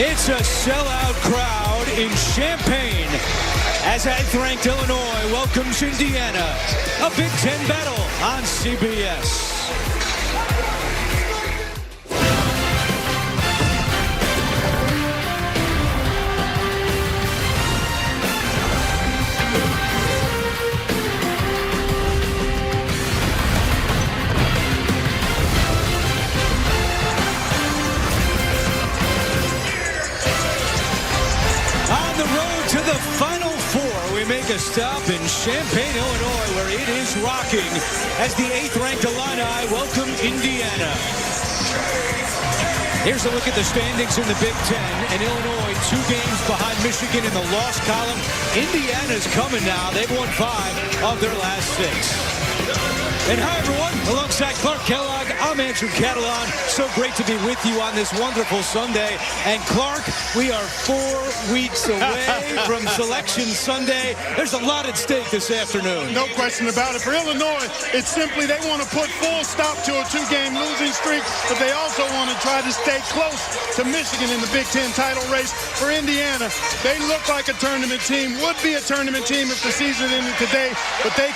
It's a sellout crowd in Champaign as 8th-ranked Illinois welcomes Indiana. A Big Ten battle on CBS. Make a stop in Champaign, Illinois, where it is rocking as the 8th-ranked Illini welcome Indiana. Here's a look at the standings in the Big Ten, and Illinois 2 games behind Michigan in the loss column. Indiana's coming now. They've won 5 of their last 6. And hi, everyone. Alongside Clark Kellogg, I'm Andrew Catalon. So great to be with you on this wonderful Sunday. And Clark, we are 4 weeks away from Selection Sunday. There's a lot at stake this afternoon. No question about it. For Illinois, it's simply they want to put full stop to a 2-game losing streak, but they also want to try to stay close to Michigan in the Big Ten title race. For Indiana, they look like a tournament team, would be a tournament team if the season ended today, but they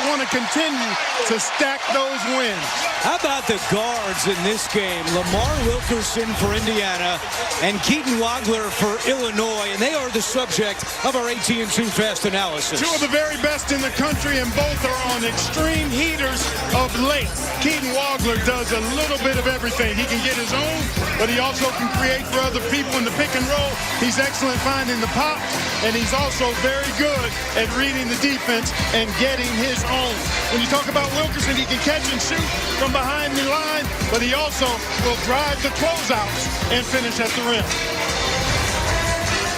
want to continue to stack those wins. How about the guards in this game? Lamar Wilkerson for Indiana and Keaton Wagler for Illinois, and they are the subject of our AT&T Fast Analysis. 2 of the very best in the country, and both are on extreme heaters of late. Keaton Wagler does a little bit of everything. He can get his own, but he also can create for other people in the pick and roll. He's excellent finding the pop, and he's also very good at reading the defense and getting his own. When you talk about Wilkerson, he can catch and shoot from behind the line, but he also will drive the closeouts and finish at the rim.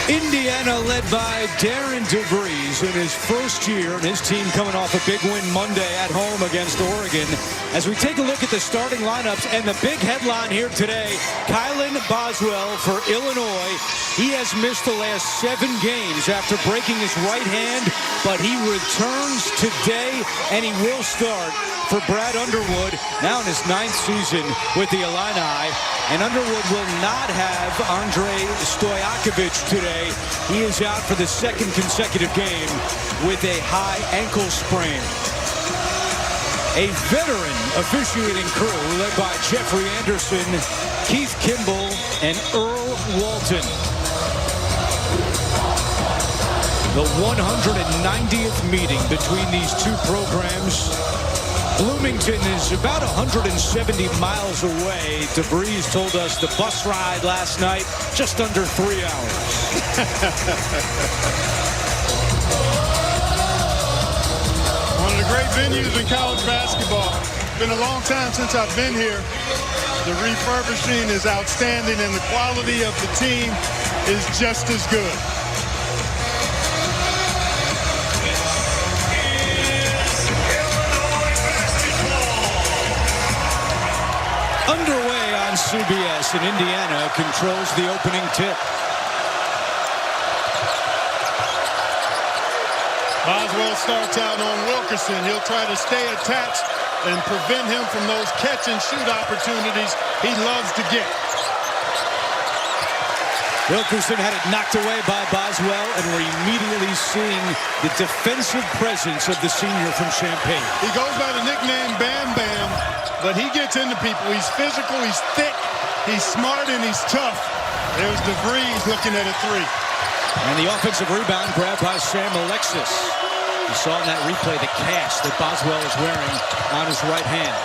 Indiana led by Darren DeVries in his first year, and his team coming off a big win Monday at home against Oregon. As we take a look at the starting lineups and the big headline here today, Kylan Boswell for Illinois. He has missed the last 7 games after breaking his right hand, but he returns today, and he will start for Brad Underwood, now in his 9th season with the Illini. And Underwood will not have Andre Stojakovic today. He is out for the 2nd consecutive game with a high ankle sprain. A veteran officiating crew led by Jeffrey Anderson, Keith Kimball, and Earl Walton. The 190th meeting between these 2 programs. Bloomington is about 170 miles away. DeVries told us the bus ride last night, just under 3 hours. One of the great venues in college basketball. It's been a long time since I've been here. The refurbishing is outstanding, and the quality of the team is just as good. Underway on CBS, and Indiana controls the opening tip. Boswell starts out on Wilkerson. He'll try to stay attached and prevent him from those catch-and-shoot opportunities he loves to get. Wilkerson had it knocked away by Boswell, and we're immediately seeing the defensive presence of the senior from Champaign. He goes by the nickname Bam Bam, but he gets into people. He's physical, he's thick, he's smart, and he's tough. There's DeVries looking at a 3. And the offensive rebound grabbed by Sam Alexis. You saw in that replay the cast that Boswell is wearing on his right hand.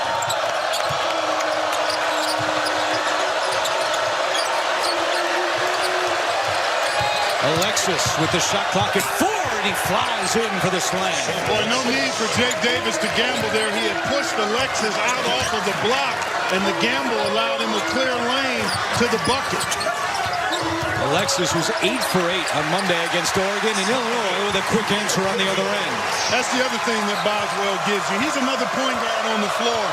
Alexis with the shot clock at 4, and he flies in for the slam. Boy, no need for Jake Davis to gamble there. He had pushed Alexis out off of the block, and the gamble allowed him a clear lane to the bucket. Alexis was 8 for 8 on Monday against Oregon, and Illinois with a quick answer on the other end. That's the other thing that Boswell gives you. He's another point guard on the floor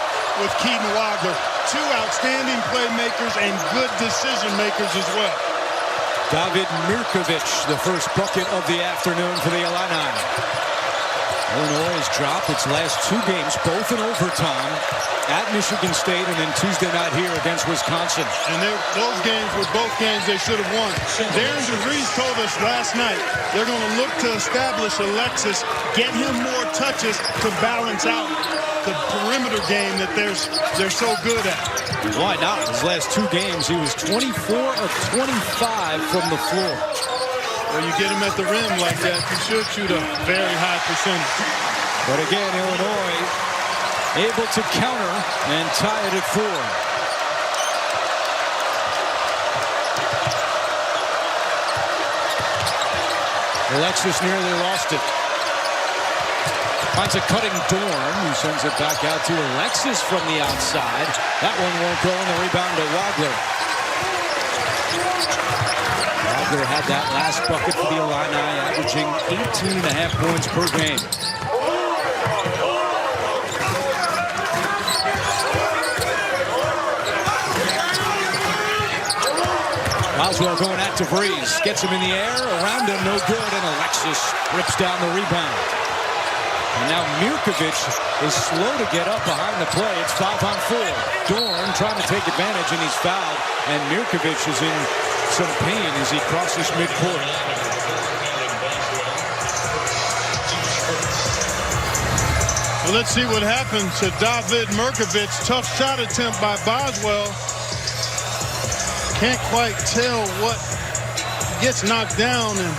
with Keaton Wagler. 2 outstanding playmakers and good decision makers as well. David Mirkovic, the first bucket of the afternoon for the Illini. Illinois has dropped its last 2 games, both in overtime, at Michigan State and then Tuesday night here against Wisconsin. And those games were both games they should have won. Darren DeVries told us last night they're going to look to establish Alexis, get him more touches to balance out the perimeter game that they're so good at. Why not? His last 2 games, he was 24 of 25 from the floor. When you get him at the rim like that, you should shoot a very high percentage. But again, Illinois able to counter and tie it at 4. Alexis nearly lost it. Finds a cutting Dorn, who sends it back out to Alexis from the outside. That one won't go, and the rebound to Wagler. Wagler had that last bucket for the Illini, averaging 18.5 points per game. Boswell going at DeVries, gets him in the air, around him, no good, and Alexis rips down the rebound. And now Mirkovic is slow to get up behind the play. It's 5-on-4. Dorn trying to take advantage, and he's fouled. And Mirkovic is in some pain as he crosses midcourt. Well, let's see what happens to David Mirkovic. Tough shot attempt by Boswell. Can't quite tell what gets knocked down, and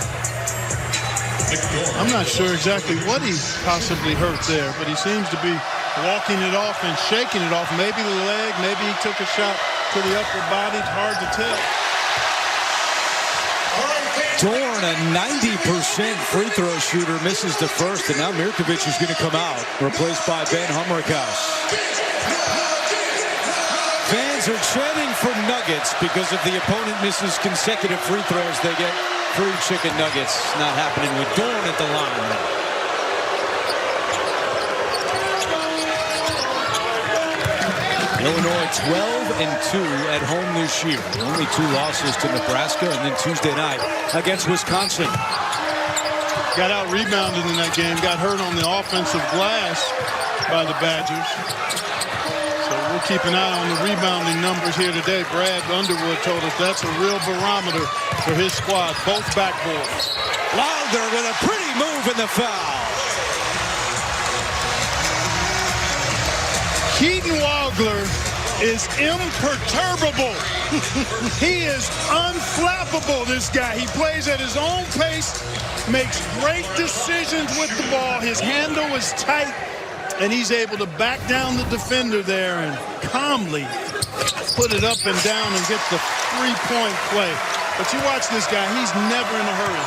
I'm not sure exactly what he possibly hurt there, but he seems to be walking it off and shaking it off. Maybe the leg, maybe he took a shot to the upper body. It's hard to tell. Dorn, a 90% free throw shooter, misses the first, and now Mirkovic is going to come out, replaced by Ben Hummerkaus. Fans are chanting for Nuggets because if the opponent misses consecutive free throws, they get free chicken nuggets. Not happening with Dorn at the line. Illinois 12-2 at home this year. Only 2 losses to Nebraska, and then Tuesday night against Wisconsin. Got out rebounded in that game. Got hurt on the offensive glass by the Badgers. So we'll keep an eye on the rebounding numbers here today. Brad Underwood told us that's a real barometer for his squad. Both backboards. Wilder with a pretty move in the foul. Keaton Wagler is imperturbable. He is unflappable, this guy. He plays at his own pace, makes great decisions with the ball. His handle is tight, and he's able to back down the defender there and calmly put it up and down and get the three-point play. But you watch this guy, he's never in a hurry,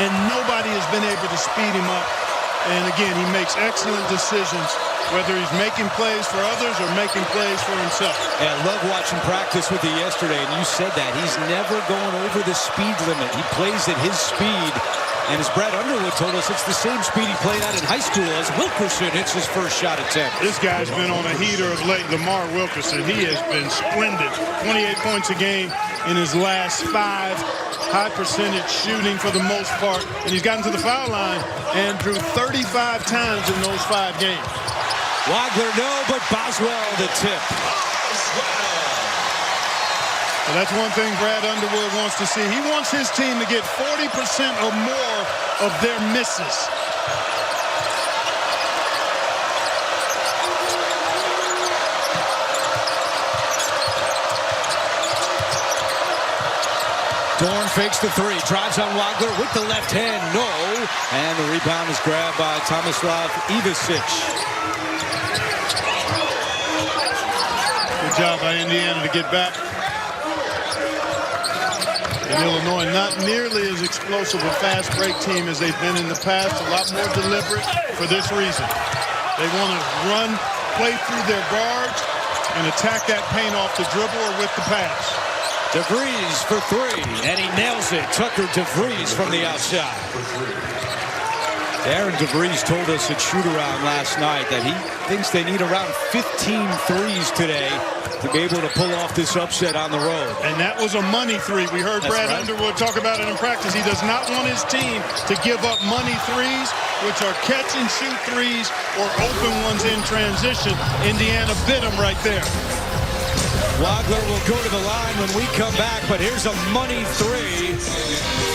and nobody has been able to speed him up. And again, he makes excellent decisions, whether he's making plays for others or making plays for himself. Yeah, I love watching practice with you yesterday, and you said that. He's never going over the speed limit. He plays at his speed. And as Brad Underwood told us, it's the same speed he played at in high school as Wilkerson hits his first shot attempt. This guy's been on a heater of late, Lamar Wilkerson. He has been splendid. 28 points a game in his last 5. High percentage shooting for the most part. And he's gotten to the foul line, Andrew, 35 times in those 5 games. Wagler, no, but Boswell the tip. Well, that's one thing Brad Underwood wants to see. He wants his team to get 40% or more of their misses. Dorn fakes the 3, drives on Wagler with the left hand, no. And the rebound is grabbed by Tomislav Ivisic. Good job by Indiana to get back. And Illinois, not nearly as explosive a fast break team as they've been in the past. A lot more deliberate for this reason. They want to run, play through their guards, and attack that paint off the dribble or with the pass. DeVries for 3, and he nails it. Tucker DeVries from the outside. Darren DeVries told us at shoot-around last night that he thinks they need around 15 threes today to be able to pull off this upset on the road. And that was a money 3. We heard Brad Underwood talk about it in practice. He does not want his team to give up money 3s. which are catch-and-shoot threes or open ones in transition. Indiana bit them right there. Wagler will go to the line when we come back, but here's a money three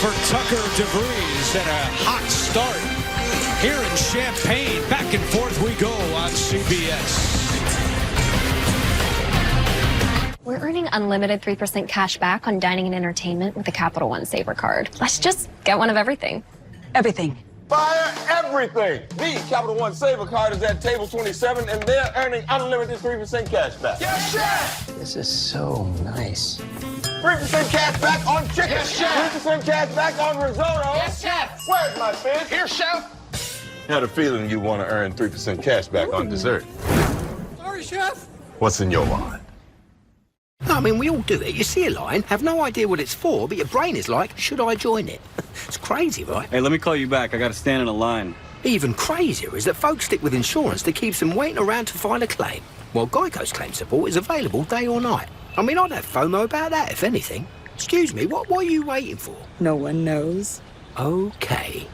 for Tucker DeVries and a hot start here in Champaign. Back and forth we go on CBS. We're earning unlimited 3% cash back on dining and entertainment with the Capital One Saver card. Let's just get one of everything. Everything. Fire everything. The Capital One Saver card is at table 27, and they're earning unlimited 3% cash back. Yes, chef! This is so nice. 3% cash back on chicken. Yes, chef! 3% cash back on risotto. Yes, chef! Where's my fish? Here, chef! Had a feeling you want to earn 3% cash back on dessert. Sorry, chef. What's in your wallet? I mean, we all do it. You see a line, have no idea what it's for, but your brain is like, should I join it? It's crazy, right? Hey, let me call you back. I got to stand in a line. Even crazier is that folks stick with insurance that keeps them waiting around to file a claim. Well, Geico's claim support is available day or night. I mean, I'd have FOMO about that, if anything. Excuse me, what are you waiting for? No one knows. Okay.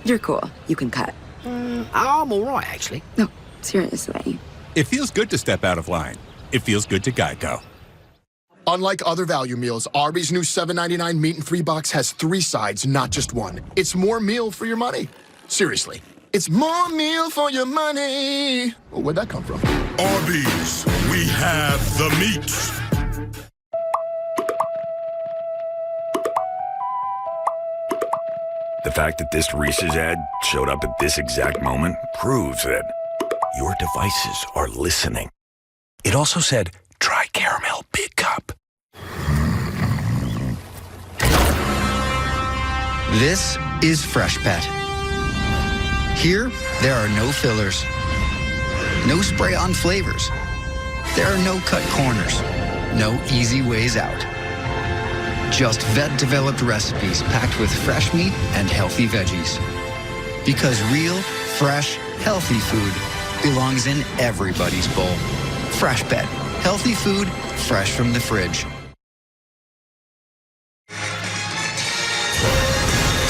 You're cool. You can cut. I'm all right, actually. No, seriously. It feels good to step out of line. It feels good to Geico. Unlike other value meals, Arby's new $7.99 meat and 3 box has 3 sides, not just one. It's more meal for your money. Seriously, it's more meal for your money. Well, where'd that come from? Arby's, we have the meats. The fact that this Reese's ad showed up at this exact moment proves that your devices are listening. It also said, try caramel big cup. This is Freshpet. Here, there are no fillers, no spray-on flavors. There are no cut corners, no easy ways out. Just vet-developed recipes packed with fresh meat and healthy veggies. Because real, fresh, healthy food belongs in everybody's bowl. Freshpet. Healthy food, fresh from the fridge.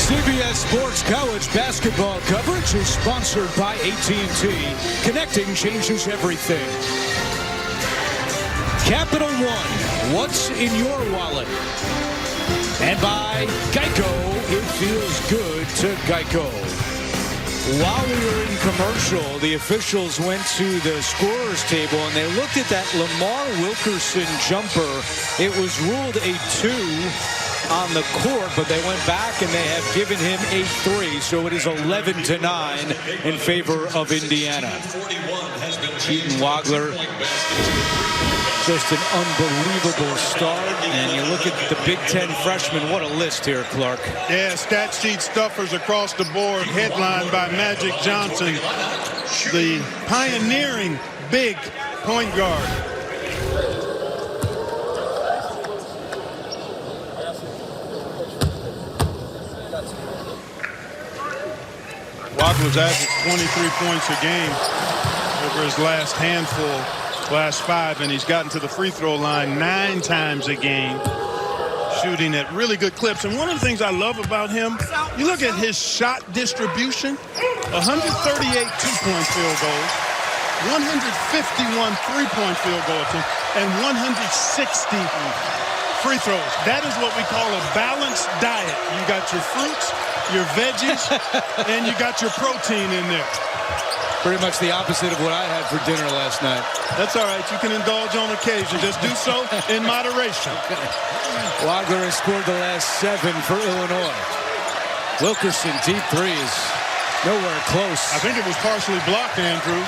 CBS Sports College basketball coverage is sponsored by AT&T. Connecting changes everything. Capital One, what's in your wallet? And by Geico, it feels good to Geico. While we were in commercial, the officials went to the scorer's table and they looked at that Lamar Wilkerson jumper. It was ruled a 2 on the court, but they went back and they have given him a 3. So it is 11-9 in favor of Indiana. Keaton Wagler, just an unbelievable start. And you look at the Big Ten freshmen, what a list here, Clark. Yeah, stat sheet stuffers across the board, headlined by Magic Johnson, the pioneering big point guard. Wagler's averaged 23 points a game over his last handful. Last 5, and he's gotten to the free throw line 9 times a game, shooting at really good clips. And one of the things I love about him, you look at his shot distribution, 138 two-point field goals, 151 three-point field goal attempts, and 160 free throws. That is what we call a balanced diet. You got your fruits, your veggies, and you got your protein in there. Pretty much the opposite of what I had for dinner last night. That's all right. You can indulge on occasion. Just do so in moderation. Wagler has scored the last 7 for Illinois. Wilkerson, deep threes. Nowhere close. I think it was partially blocked, Andrew.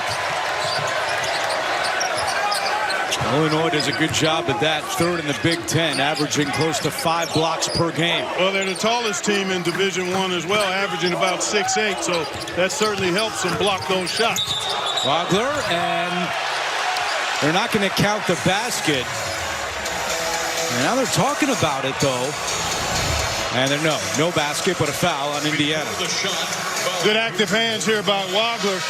Illinois does a good job at that. 3rd in the Big Ten, averaging close to 5 blocks per game. Well, they're the tallest team in Division I as well, averaging about 6'8", so that certainly helps them block those shots. Wagler, and they're not going to count the basket. And now they're talking about it, though. And they're no basket, but a foul on Indiana. Good active hands here by Wagler.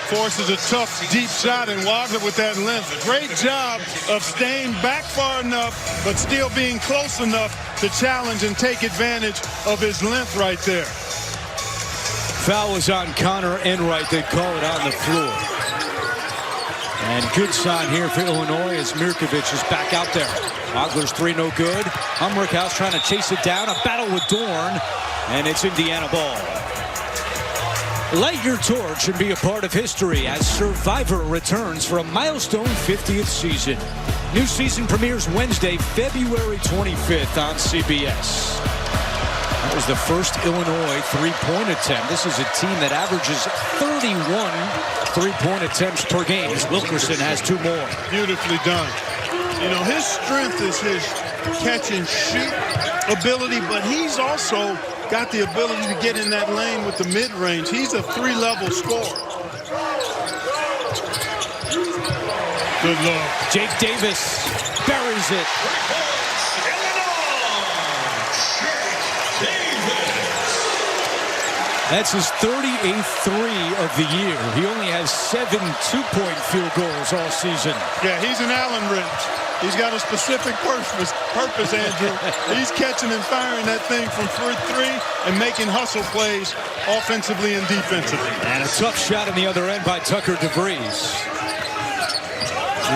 Forces a tough, deep shot, and Wagler with that length. Great job of staying back far enough, but still being close enough to challenge and take advantage of his length right there. Foul was on Connor Enright. They call it on the floor. And good sign here for Illinois as Mirkovic is back out there. Wagler's three no good. Humrickhouse trying to chase it down. A battle with Dorn. And it's Indiana ball. Light your torch and be a part of history as Survivor returns for a milestone 50th season. New season premieres Wednesday, February 25th on CBS. That was the first Illinois three-point attempt. This is a team that averages 31 three-point attempts per game. As Wilkerson has two more. Beautifully done. You know, his strength is his catch and shoot ability, but he's also got the ability to get in that lane with the mid-range. He's a three-level scorer. Good luck. Jake Davis buries it. That's his 38th three of the year. He only has 7 two-point field goals all season. Yeah, he's an Allen wrench. He's got a specific purpose, Andrew. He's catching and firing that thing from three and making hustle plays offensively and defensively. And a tough shot on the other end by Tucker DeVries.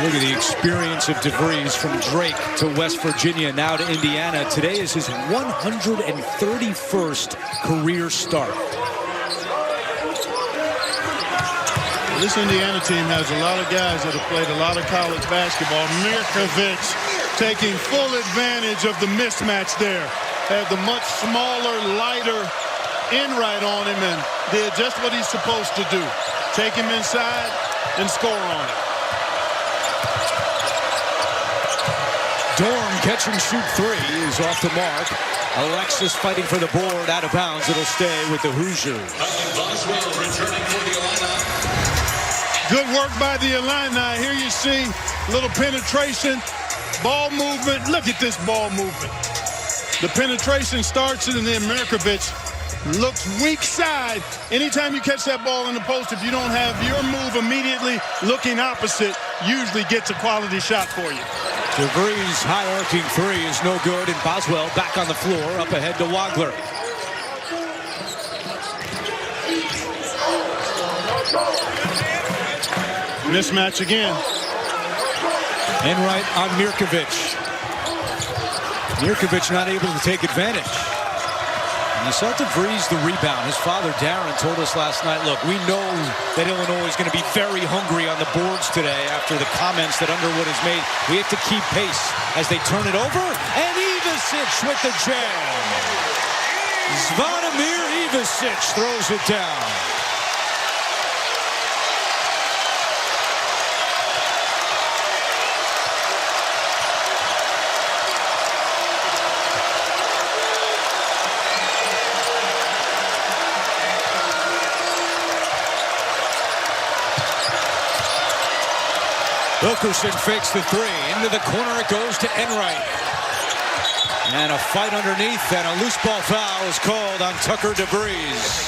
Look at the experience of DeVries from Drake to West Virginia, now to Indiana. Today is his 131st career start. This Indiana team has a lot of guys that have played a lot of college basketball. Mirkovic taking full advantage of the mismatch there. Had the much smaller, lighter Enright on him and did just what he's supposed to do. Take him inside and score on it. Dorn catch and shoot three is off the mark. Alexis fighting for the board, out of bounds. It'll stay with the Hoosiers. Good work by the Illini. Here you see a little penetration, ball movement. Look at this ball movement. The penetration starts and then Mirkovic looks weak side. Anytime you catch that ball in the post, if you don't have your move immediately looking opposite, usually gets a quality shot for you. DeVries' high-arcing three is no good, and Boswell back on the floor, up ahead to Wagler. Mismatch again. Enright on Mirkovic. Mirkovic not able to take advantage. And you saw DeVries the rebound. His father, Darren, told us last night, look, we know that Illinois is going to be very hungry on the boards today after the comments that Underwood has made. We have to keep pace as they turn it over. And Ivisic with the jam. Zvonimir Ivisic throws it down. Wilkerson fakes the three. Into the corner it goes to Enright. And a fight underneath, and a loose ball foul is called on Tucker DeVries.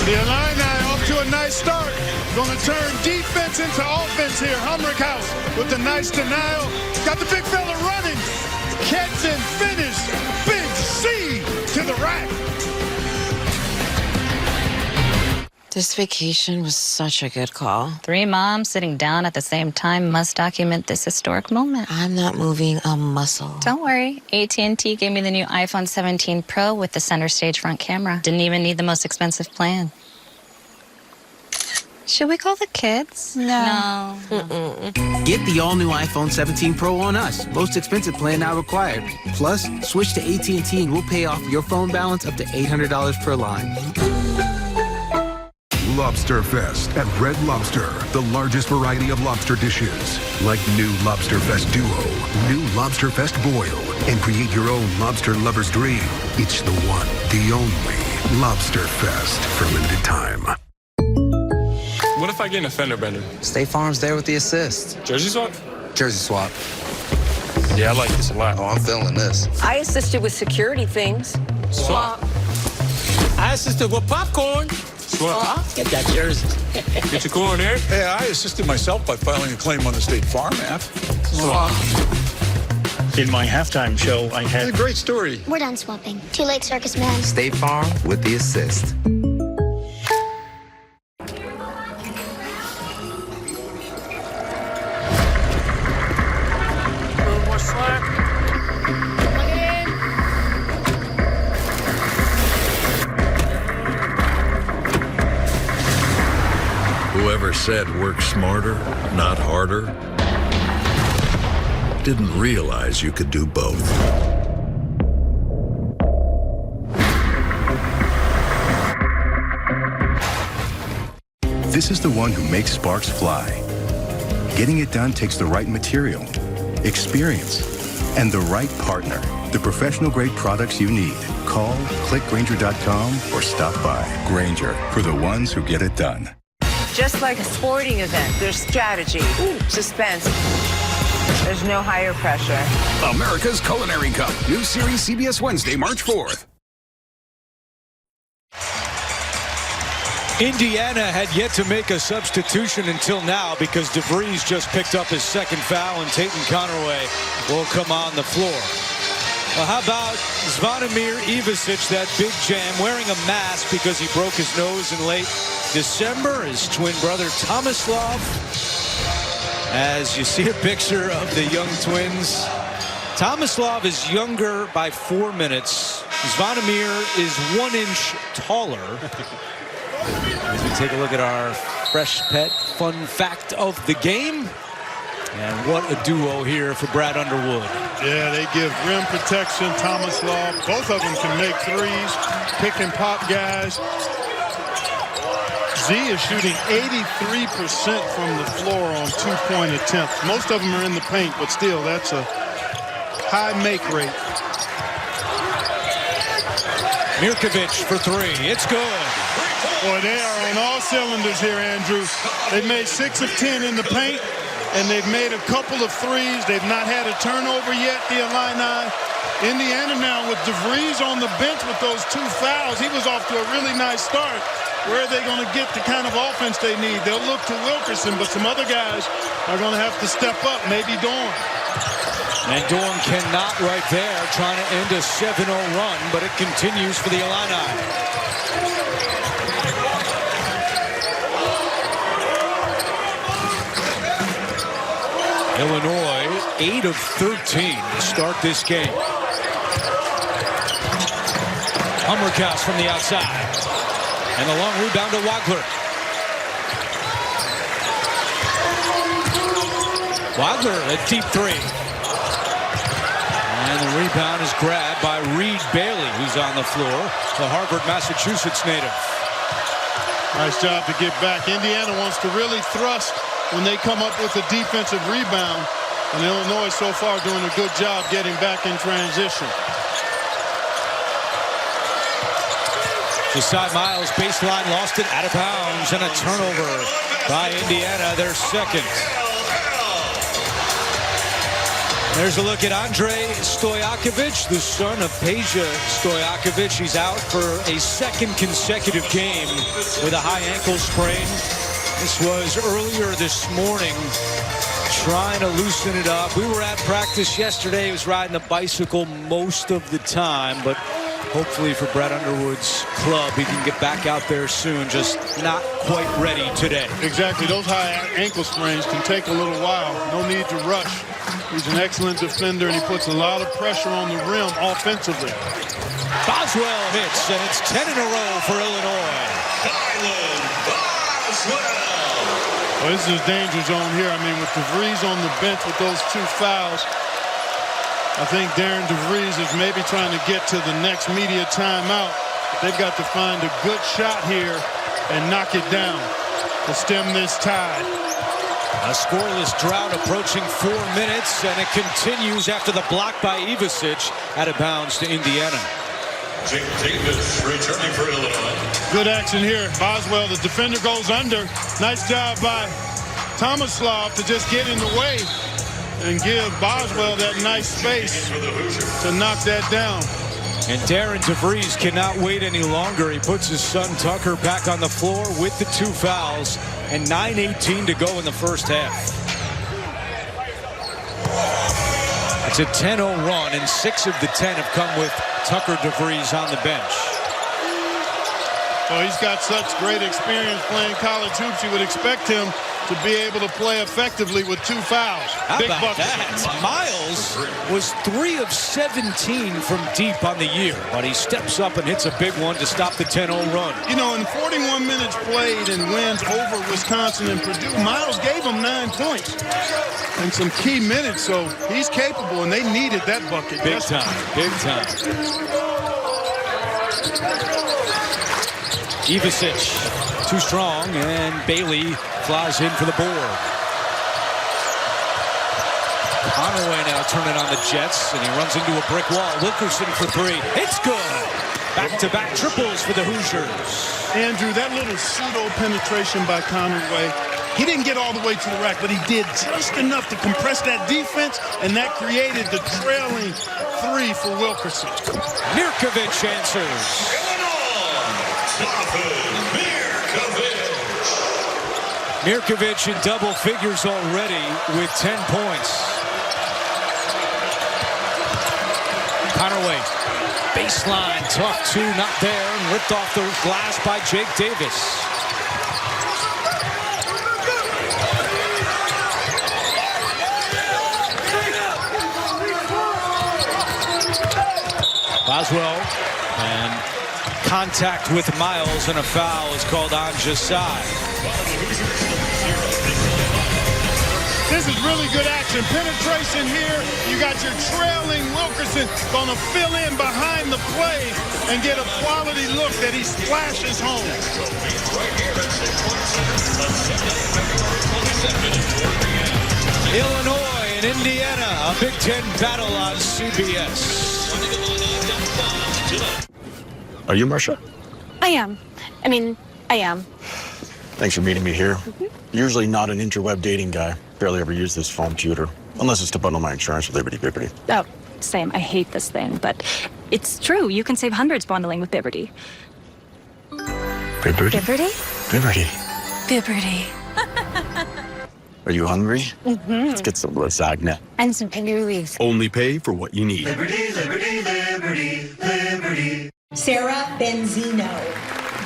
The Illini off to a nice start. Going to turn defense into offense here. Humrickhouse with the nice denial. Got the big fella running. Catch and finish. Big C to the rack. This vacation was such a good call. 3 moms sitting down at the same time must document this historic moment. I'm not moving a muscle. Don't worry. AT&T gave me the new iPhone 17 Pro with the center stage front camera. Didn't even need the most expensive plan. Should we call the kids? No. Get the all-new iPhone 17 Pro on us. Most expensive plan now required. Plus, switch to AT&T and we'll pay off your phone balance up to $800 per line. Lobster Fest at Red Lobster. The largest variety of lobster dishes. Like new Lobster Fest Duo, new Lobster Fest Boil, and create your own lobster lover's dream. It's the one, the only Lobster Fest for limited time. What if I get a fender bender? State Farm's there with the assist. Jersey swap? Jersey swap. Yeah, I like this a lot. Oh, I'm feeling this. I assisted with security things. Swap. I assisted with popcorn. Swap. Get that jersey. Get your corn there. Yeah, I assisted myself by filing a claim on the State Farm app. Swap. In my halftime show, I had... A great story. We're done swapping. Too late, circus man. State Farm with the assist. Whoever said work smarter, not harder, didn't realize you could do both. This is the one who makes sparks fly. Getting it done takes the right material, experience, and the right partner. The professional-grade products you need. Call, click Grainger.com, or stop by. Grainger, for the ones who get it done. Just like a sporting event, there's strategy, suspense. There's no higher pressure. America's Culinary Cup. New series CBS Wednesday, March 4th. Indiana had yet to make a substitution until now because DeVries just picked up his second foul and Tatum Conaway will come on the floor. Well, how about Zvonimir Ivisic, that big jam, wearing a mask because he broke his nose in late December. His twin brother Tomislav. As you see a picture of the young twins. Tomislav is younger by 4 minutes. Zvonimir is 1 inch taller. As we take a look at our Fresh Pet fun fact of the game. And what a duo here for Brad Underwood. Yeah, they give rim protection. Tomislav, both of them can make threes, pick and pop guys. Z is shooting 83% from the floor on two-point attempts. Most of them are in the paint, but still, that's a high make rate. Mirkovic for three. It's good. Boy, they are on all cylinders here, Andrew. They've made 6 of 10 in the paint, and they've made a couple of threes. They've not had a turnover yet, the Illini. Indiana now with DeVries on the bench with those 2 fouls. He was off to a really nice start. Where are they going to get the kind of offense they need? They'll look to Wilkerson, but some other guys are going to have to step up, maybe Dorn. And Dorn cannot right there, trying to end a 7-0 run, but it continues for the Illini. Illinois, 8 of 13 to start this game. Hummerkaus from the outside. And the long rebound to Wagler. Wagler, a deep three. And the rebound is grabbed by Reed Bailey, who's on the floor, the Harvard, Massachusetts native. Nice job to get back. Indiana wants to really thrust when they come up with a defensive rebound. And Illinois so far doing a good job getting back in transition. Desai Miles, baseline, lost it out of bounds, and a turnover by Indiana, their second. There's a look at Andrei Stojakovic, the son of Peja Stojakovic. He's out for a second consecutive game with a high ankle sprain. This was earlier this morning, trying to loosen it up. We were at practice yesterday. He was riding the bicycle most of the time, but hopefully for Brad Underwood's club, he can get back out there soon, just not quite ready today. Exactly. Those high ankle sprains can take a little while. No need to rush. He's an excellent defender, and he puts a lot of pressure on the rim offensively. Boswell hits, and it's 10 in a row for Illinois. Well, this is a danger zone here. I mean, with DeVries on the bench with those 2 fouls, I think Darren DeVries is maybe trying to get to the next media timeout. They've got to find a good shot here and knock it down to stem this tide. A scoreless drought approaching 4 minutes, and it continues after the block by Ivisic, out of bounds to Indiana. Jake Davis returning for Illinois. Good action here. Boswell, the defender, goes under. Nice job by Tomislav to just get in the way and give Boswell that nice space to knock that down. And Darren DeVries cannot wait any longer. He puts his son Tucker back on the floor with the 2 fouls and 9:18 to go in the first half. It's a 10-0 run, and 6 of the 10 have come with Tucker DeVries on the bench. Well, he's got such great experience playing college hoops. You would expect him to be able to play effectively with 2 fouls. How Big about buckets. that? Miles was 3 of 17 from deep on the year, but he steps up and hits a big one to stop the 10-0 run. You know, in 41 minutes played and wins over Wisconsin and Purdue, Miles gave them 9 points and some key minutes, so he's capable, and they needed that bucket. Big time, big time. Ivisic, too strong, and Bailey flies in for the board. Conaway now turning on the Jets, and he runs into a brick wall. Wilkerson for 3. It's good. Back-to-back triples for the Hoosiers. Andrew, that little pseudo penetration by Conaway, he didn't get all the way to the rack, but he did just enough to compress that defense, and that created the trailing 3 for Wilkerson. Mirkovic answers. Mirkovic in double figures already with 10 points. Conaway, baseline, tough 2, not there, and ripped off the glass by Jake Davis. Boswell, and contact with Miles, and a foul is called on Jasai. This is really good action. Penetration here. You got your trailing Wilkerson going to fill in behind the play and get a quality look that he splashes home. Illinois and Indiana, a Big Ten battle on CBS. Are you Marcia? I am. I am. Thanks for meeting me here. Usually not an interweb dating guy. Barely ever use this phone computer. Unless it's to bundle my insurance with Liberty Bibbity. Oh, same. I hate this thing, but it's true. You can save hundreds bundling with Bibbity. Bibbity? Bibbity? Bibbity. Bibbity. Are you hungry? Mm-hmm. Let's get some lasagna. And some pinguis. Only pay for what you need. Liberty, liberty, liberty, liberty. Sarah Benzino.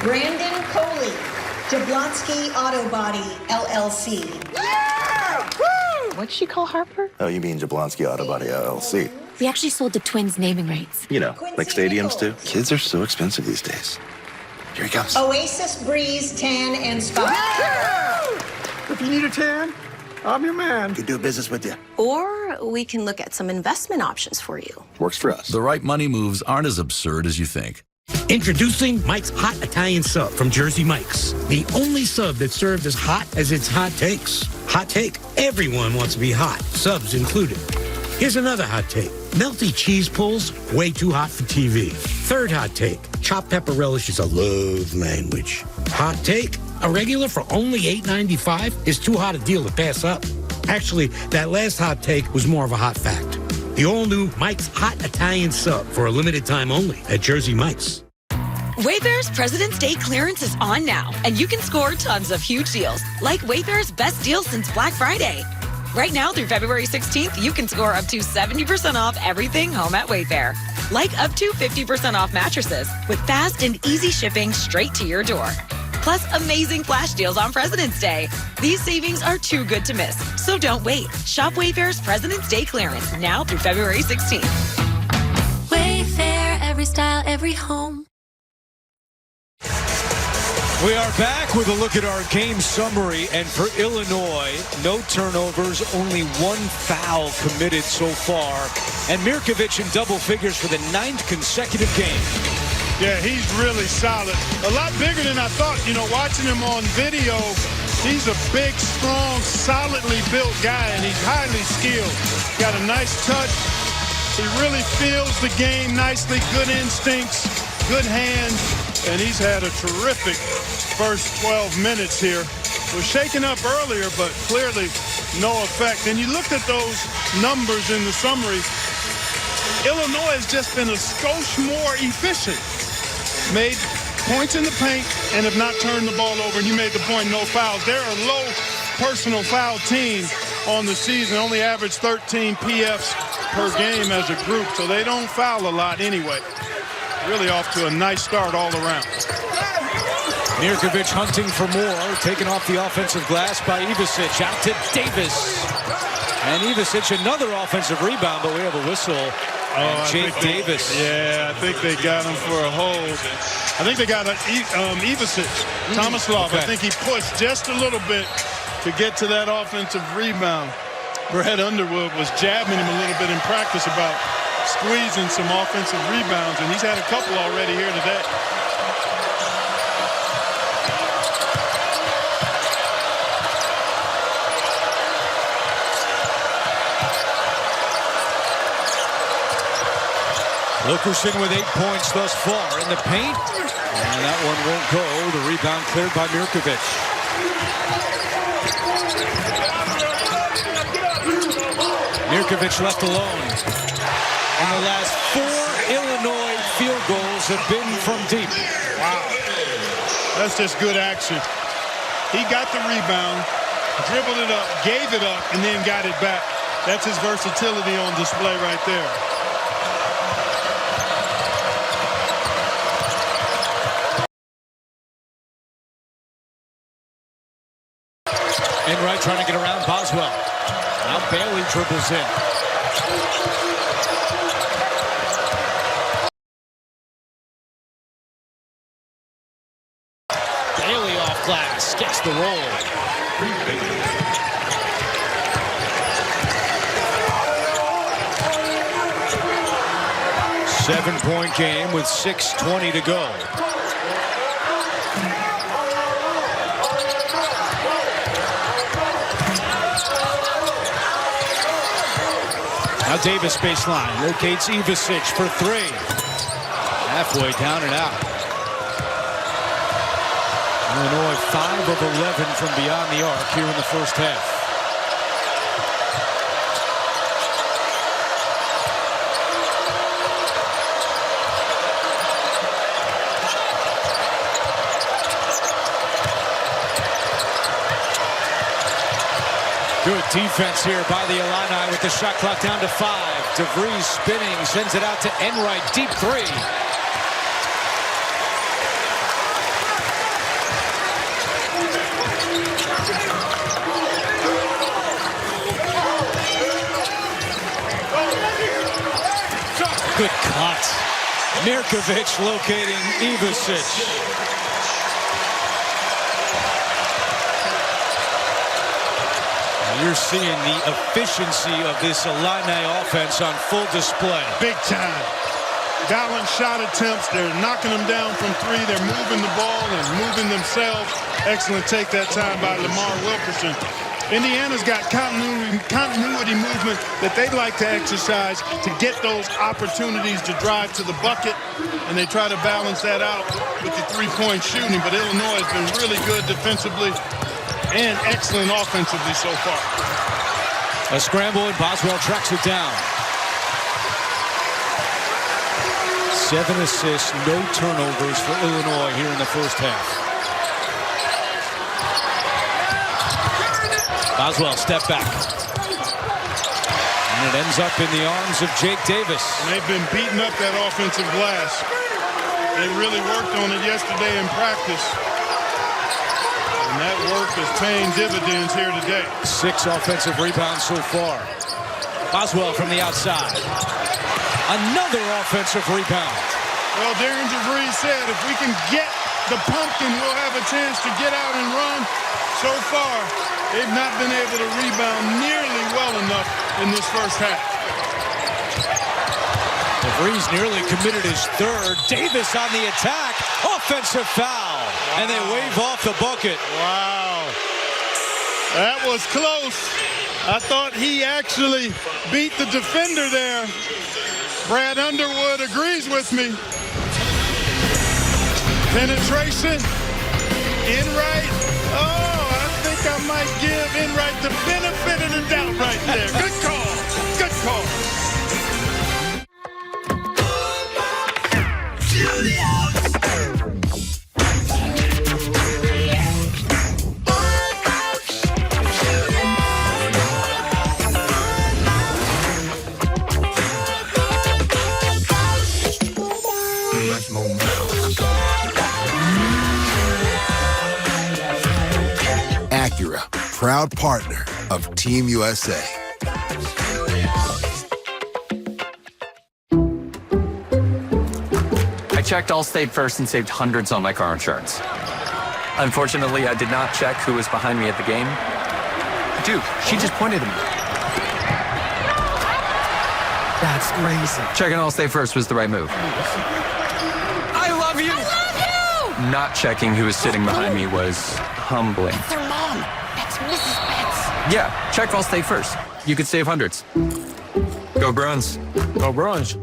Brandon Coley. Jablonski Auto Body, LLC. Yeah! Woo! What'd she call Harper? Oh, you mean Jablonski Auto Body LLC. We actually sold the Twins naming rights. You know, like stadiums do. Kids are so expensive these days. Here he comes. Oasis Breeze Tan and Spa. If you need a tan, I'm your man. Could do business with you. Or we can look at some investment options for you. Works for us. The right money moves aren't as absurd as you think. Introducing Mike's Hot Italian Sub from Jersey Mike's. The only sub that's served as hot as its hot takes. Hot take, everyone wants to be hot, subs included. Here's another hot take. Melty cheese pulls, way too hot for TV. Third hot take, chopped pepper relish is a love language. Hot take, a regular for only $8.95 is too hot a deal to pass up. Actually, that last hot take was more of a hot fact. The all-new Mike's Hot Italian Sub for a limited time only at Jersey Mike's. Wayfair's President's Day clearance is on now, and you can score tons of huge deals, like Wayfair's best deal since Black Friday. Right now through February 16th, you can score up to 70% off everything home at Wayfair. Like up to 50% off mattresses with fast and easy shipping straight to your door. Plus amazing flash deals on President's Day. These savings are too good to miss, so don't wait. Shop Wayfair's President's Day clearance now through February 16th. Wayfair, every style, every home. We are back with a look at our game summary, and for Illinois, no turnovers, only 1 foul committed so far, and Mirkovic in double figures for the 9th consecutive game. Yeah, he's really solid. A lot bigger than I thought. You know, watching him on video, he's a big, strong, solidly built guy, and he's highly skilled. Got a nice touch. He really feels the game nicely, good instincts, good hands, and he's had a terrific first 12 minutes here. Was shaken up earlier, but clearly no effect. And you looked at those numbers in the summary. Illinois has just been a skosh more efficient. Made points in the paint and have not turned the ball over. And you made the point, no fouls. They're a low personal foul team on the season. Only averaged 13 PFs per game as a group, so they don't foul a lot anyway. Really off to a nice start all around. Mirkovic hunting for more, taken off the offensive glass by Ivisic. Out to Davis. And Ivisic, another offensive rebound, but we have a whistle. And Jake Davis. Yeah, I think they got him for a hold. I think they got Ivisic. Tomislav, okay. I think he pushed just a little bit to get to that offensive rebound. Brad Underwood was jabbing him a little bit in practice about squeezing some offensive rebounds, and he's had a couple already here today. Wilkerson with 8 points thus far in the paint. And that one won't go. The rebound cleared by Mirkovic. Mirkovic left alone. And the last 4 Illinois field goals have been from deep. Wow. That's just good action. He got the rebound, dribbled it up, gave it up, and then got it back. That's his versatility on display right there. Enright trying to get around Boswell. Now Bailey dribbles in. Bailey off glass, gets the roll. Seven-point game with 6:20 to go. Now Davis baseline, locates Ivisic for 3. Halfway down and out. Illinois 5 of 11 from beyond the arc here in the first half. Good defense here by the Illini with the shot clock down to 5. DeVries spinning, sends it out to Enright, deep 3. Good cut. Mirkovic locating Ivisic. You're seeing the efficiency of this Illini offense on full display. Big time. Balanced shot attempts. They're knocking them down from 3. They're moving the ball and moving themselves. Excellent take that time by Lamar Wilkerson. Indiana's got continuity movement that they'd like to exercise to get those opportunities to drive to the bucket, and they try to balance that out with the three-point shooting. But Illinois has been really good defensively and excellent offensively so far. A scramble and Boswell tracks it down. 7 assists, no turnovers for Illinois here in the first half. Boswell step back. And it ends up in the arms of Jake Davis. And they've been beating up that offensive glass. They really worked on it yesterday in practice. And that work is paying dividends here today. 6 offensive rebounds so far. Boswell from the outside. Another offensive rebound. Well, Darren DeVries said if we can get the pumpkin, we'll have a chance to get out and run. So far, they've not been able to rebound nearly well enough in this first half. DeVries nearly committed his 3rd. Davis on the attack. Offensive foul. Wow. And they wave off the bucket. Wow. That was close. I thought he actually beat the defender there. Brad Underwood agrees with me. Penetration. Enright. Oh, I think I might give Enright the benefit of the doubt right there. Good call. Good call. proud partner of Team USA. I checked Allstate first and saved hundreds on my car insurance. Unfortunately, I did not check who was behind me at the game. Dude, she just pointed at me. That's crazy. Checking Allstate first was the right move. I love you! I love you! Not checking who was sitting behind me was humbling. That's her mom. That's Mrs. Betts. Yeah, check Allstate first. You could save hundreds. Go Bruins. Go Bruins.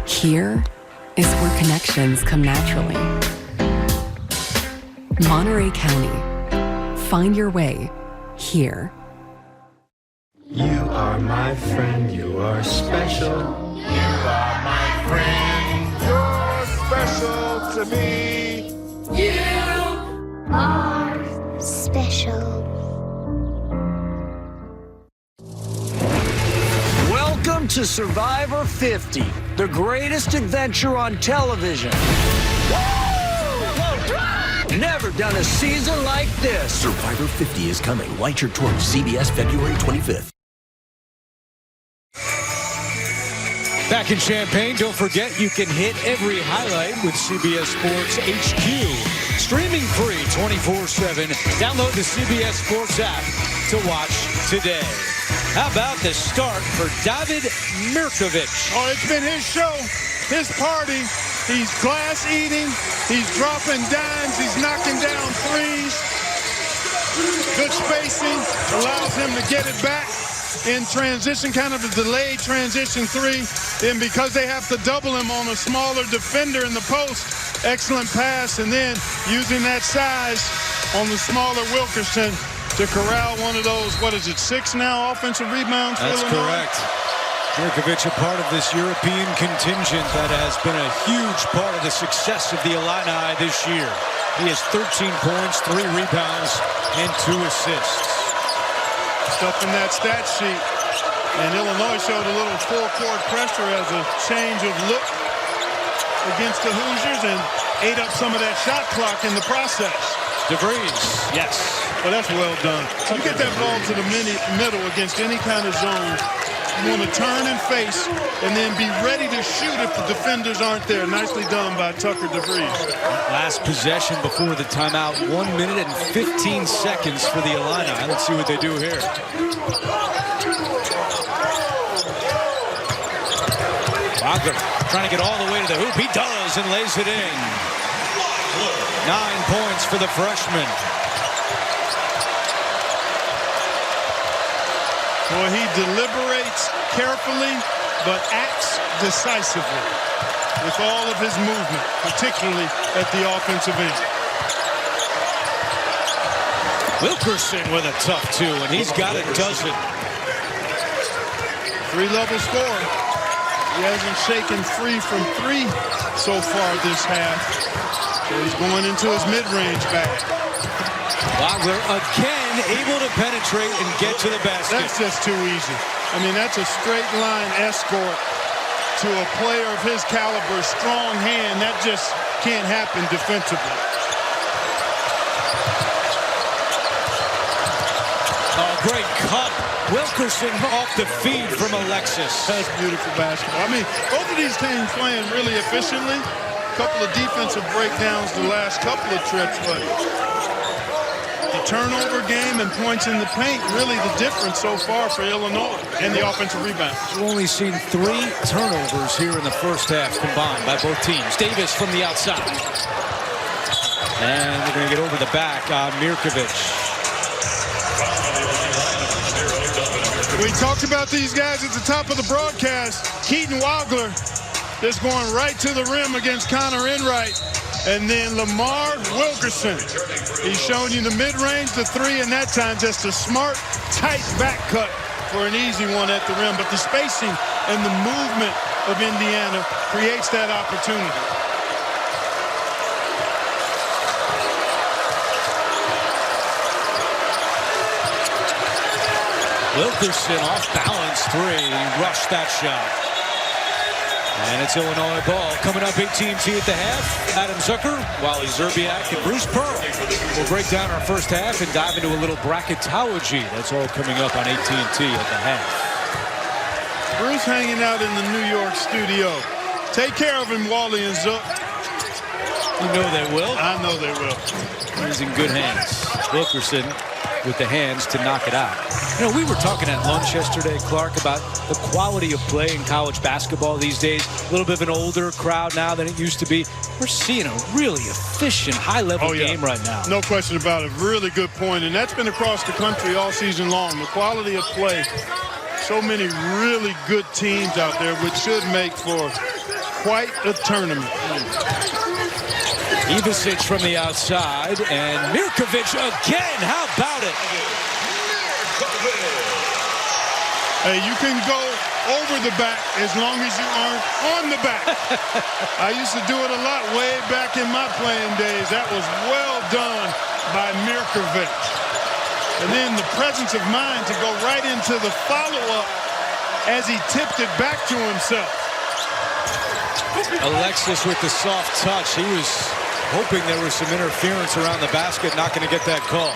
Here is where connections come naturally. Monterey County. Find your way here. You are my friend, you are special. You are my friend, you're special to me. You are special. Welcome to Survivor 50, the greatest adventure on television. Never done a season like this. Survivor 50 is coming. Light your torch, CBS, February 25th. Back in Champaign, don't forget you can hit every highlight with CBS Sports HQ. Streaming free 24/7. Download the CBS Sports app to watch today. How about the start for David Mirkovic? Oh, it's been his show, his party. He's glass eating. He's dropping dimes. He's knocking down threes. Good spacing allows him to get it back in transition, kind of a delayed transition three. Then because they have to double him on a smaller defender in the post, excellent pass. And then using that size on the smaller Wilkerson to corral one of those, what is it, 6 now offensive rebounds? That's correct. Mirkovic, a part of this European contingent that has been a huge part of the success of the Illini this year. He has 13 points, 3 rebounds, and 2 assists. Stuff in that stat sheet. And Illinois showed a little full-court pressure as a change of look against the Hoosiers and ate up some of that shot clock in the process. DeVries, yes. Well, that's well done. You get that ball to the middle against any kind of zone. You want to turn and face and then be ready to shoot if the defenders aren't there. Nicely done by Tucker DeVries. Last possession before the timeout, 1 minute and 15 seconds for the Illini. Let's see what they do here. Wagner trying to get all the way to the hoop. He does and lays it in. 9 points for the freshman. Well, he deliberates carefully, but acts decisively with all of his movement, particularly at the offensive end. Wilkerson with a tough 2, and he's got a dozen. 3-level scorer. He hasn't shaken free from 3 so far this half. So he's going into his mid-range bag. Wagner again able to penetrate and get to the basket. That's just too easy. I mean, that's a straight line escort to a player of his caliber, strong hand. That just can't happen defensively. Oh, great cut. Wilkerson off the feed from Alexis. That's beautiful basketball. I mean, both of these teams playing really efficiently. A couple of defensive breakdowns the last couple of trips, but the turnover game and points in the paint, really the difference so far for Illinois, and the offensive rebound. We've only seen 3 turnovers here in the first half combined by both teams. Davis from the outside. And they're going to get over the back on Mirkovic. We talked about these guys at the top of the broadcast. Keaton Wagler just going right to the rim against Connor Enright. And then Lamar Wilkerson. He's showing you the mid-range, the three, and that time just a smart, tight back cut for an easy one at the rim. But the spacing and the movement of Indiana creates that opportunity. Wilkerson off balance three. Rushed that shot. And it's Illinois ball. Coming up AT&T at the half. Adam Zucker, Wally Zerbiak, and Bruce Pearl. We'll break down our first half and dive into a little bracketology. That's all coming up on AT&T at the half. Bruce hanging out in the New York studio. Take care of him, Wally and Zuck. You know they will. I know they will. He's in good hands. Wilkerson with the hands to knock it out. You know, we were talking at lunch yesterday, Clark, about the quality of play in college basketball these days. A little bit of an older crowd now than it used to be. We're seeing a really efficient, high-level game right now. No question about it. Really good point. And that's been across the country all season long. The quality of play. So many really good teams out there, which should make for quite a tournament. Ivisic from the outside, and Mirkovic again. How about it? Hey, you can go over the back as long as you aren't on the back. I used to do it a lot way back in my playing days. That was well done by Mirkovic. And then the presence of mind to go right into the follow-up as he tipped it back to himself. Alexis with the soft touch. He was hoping there was some interference around the basket, not going to get that call.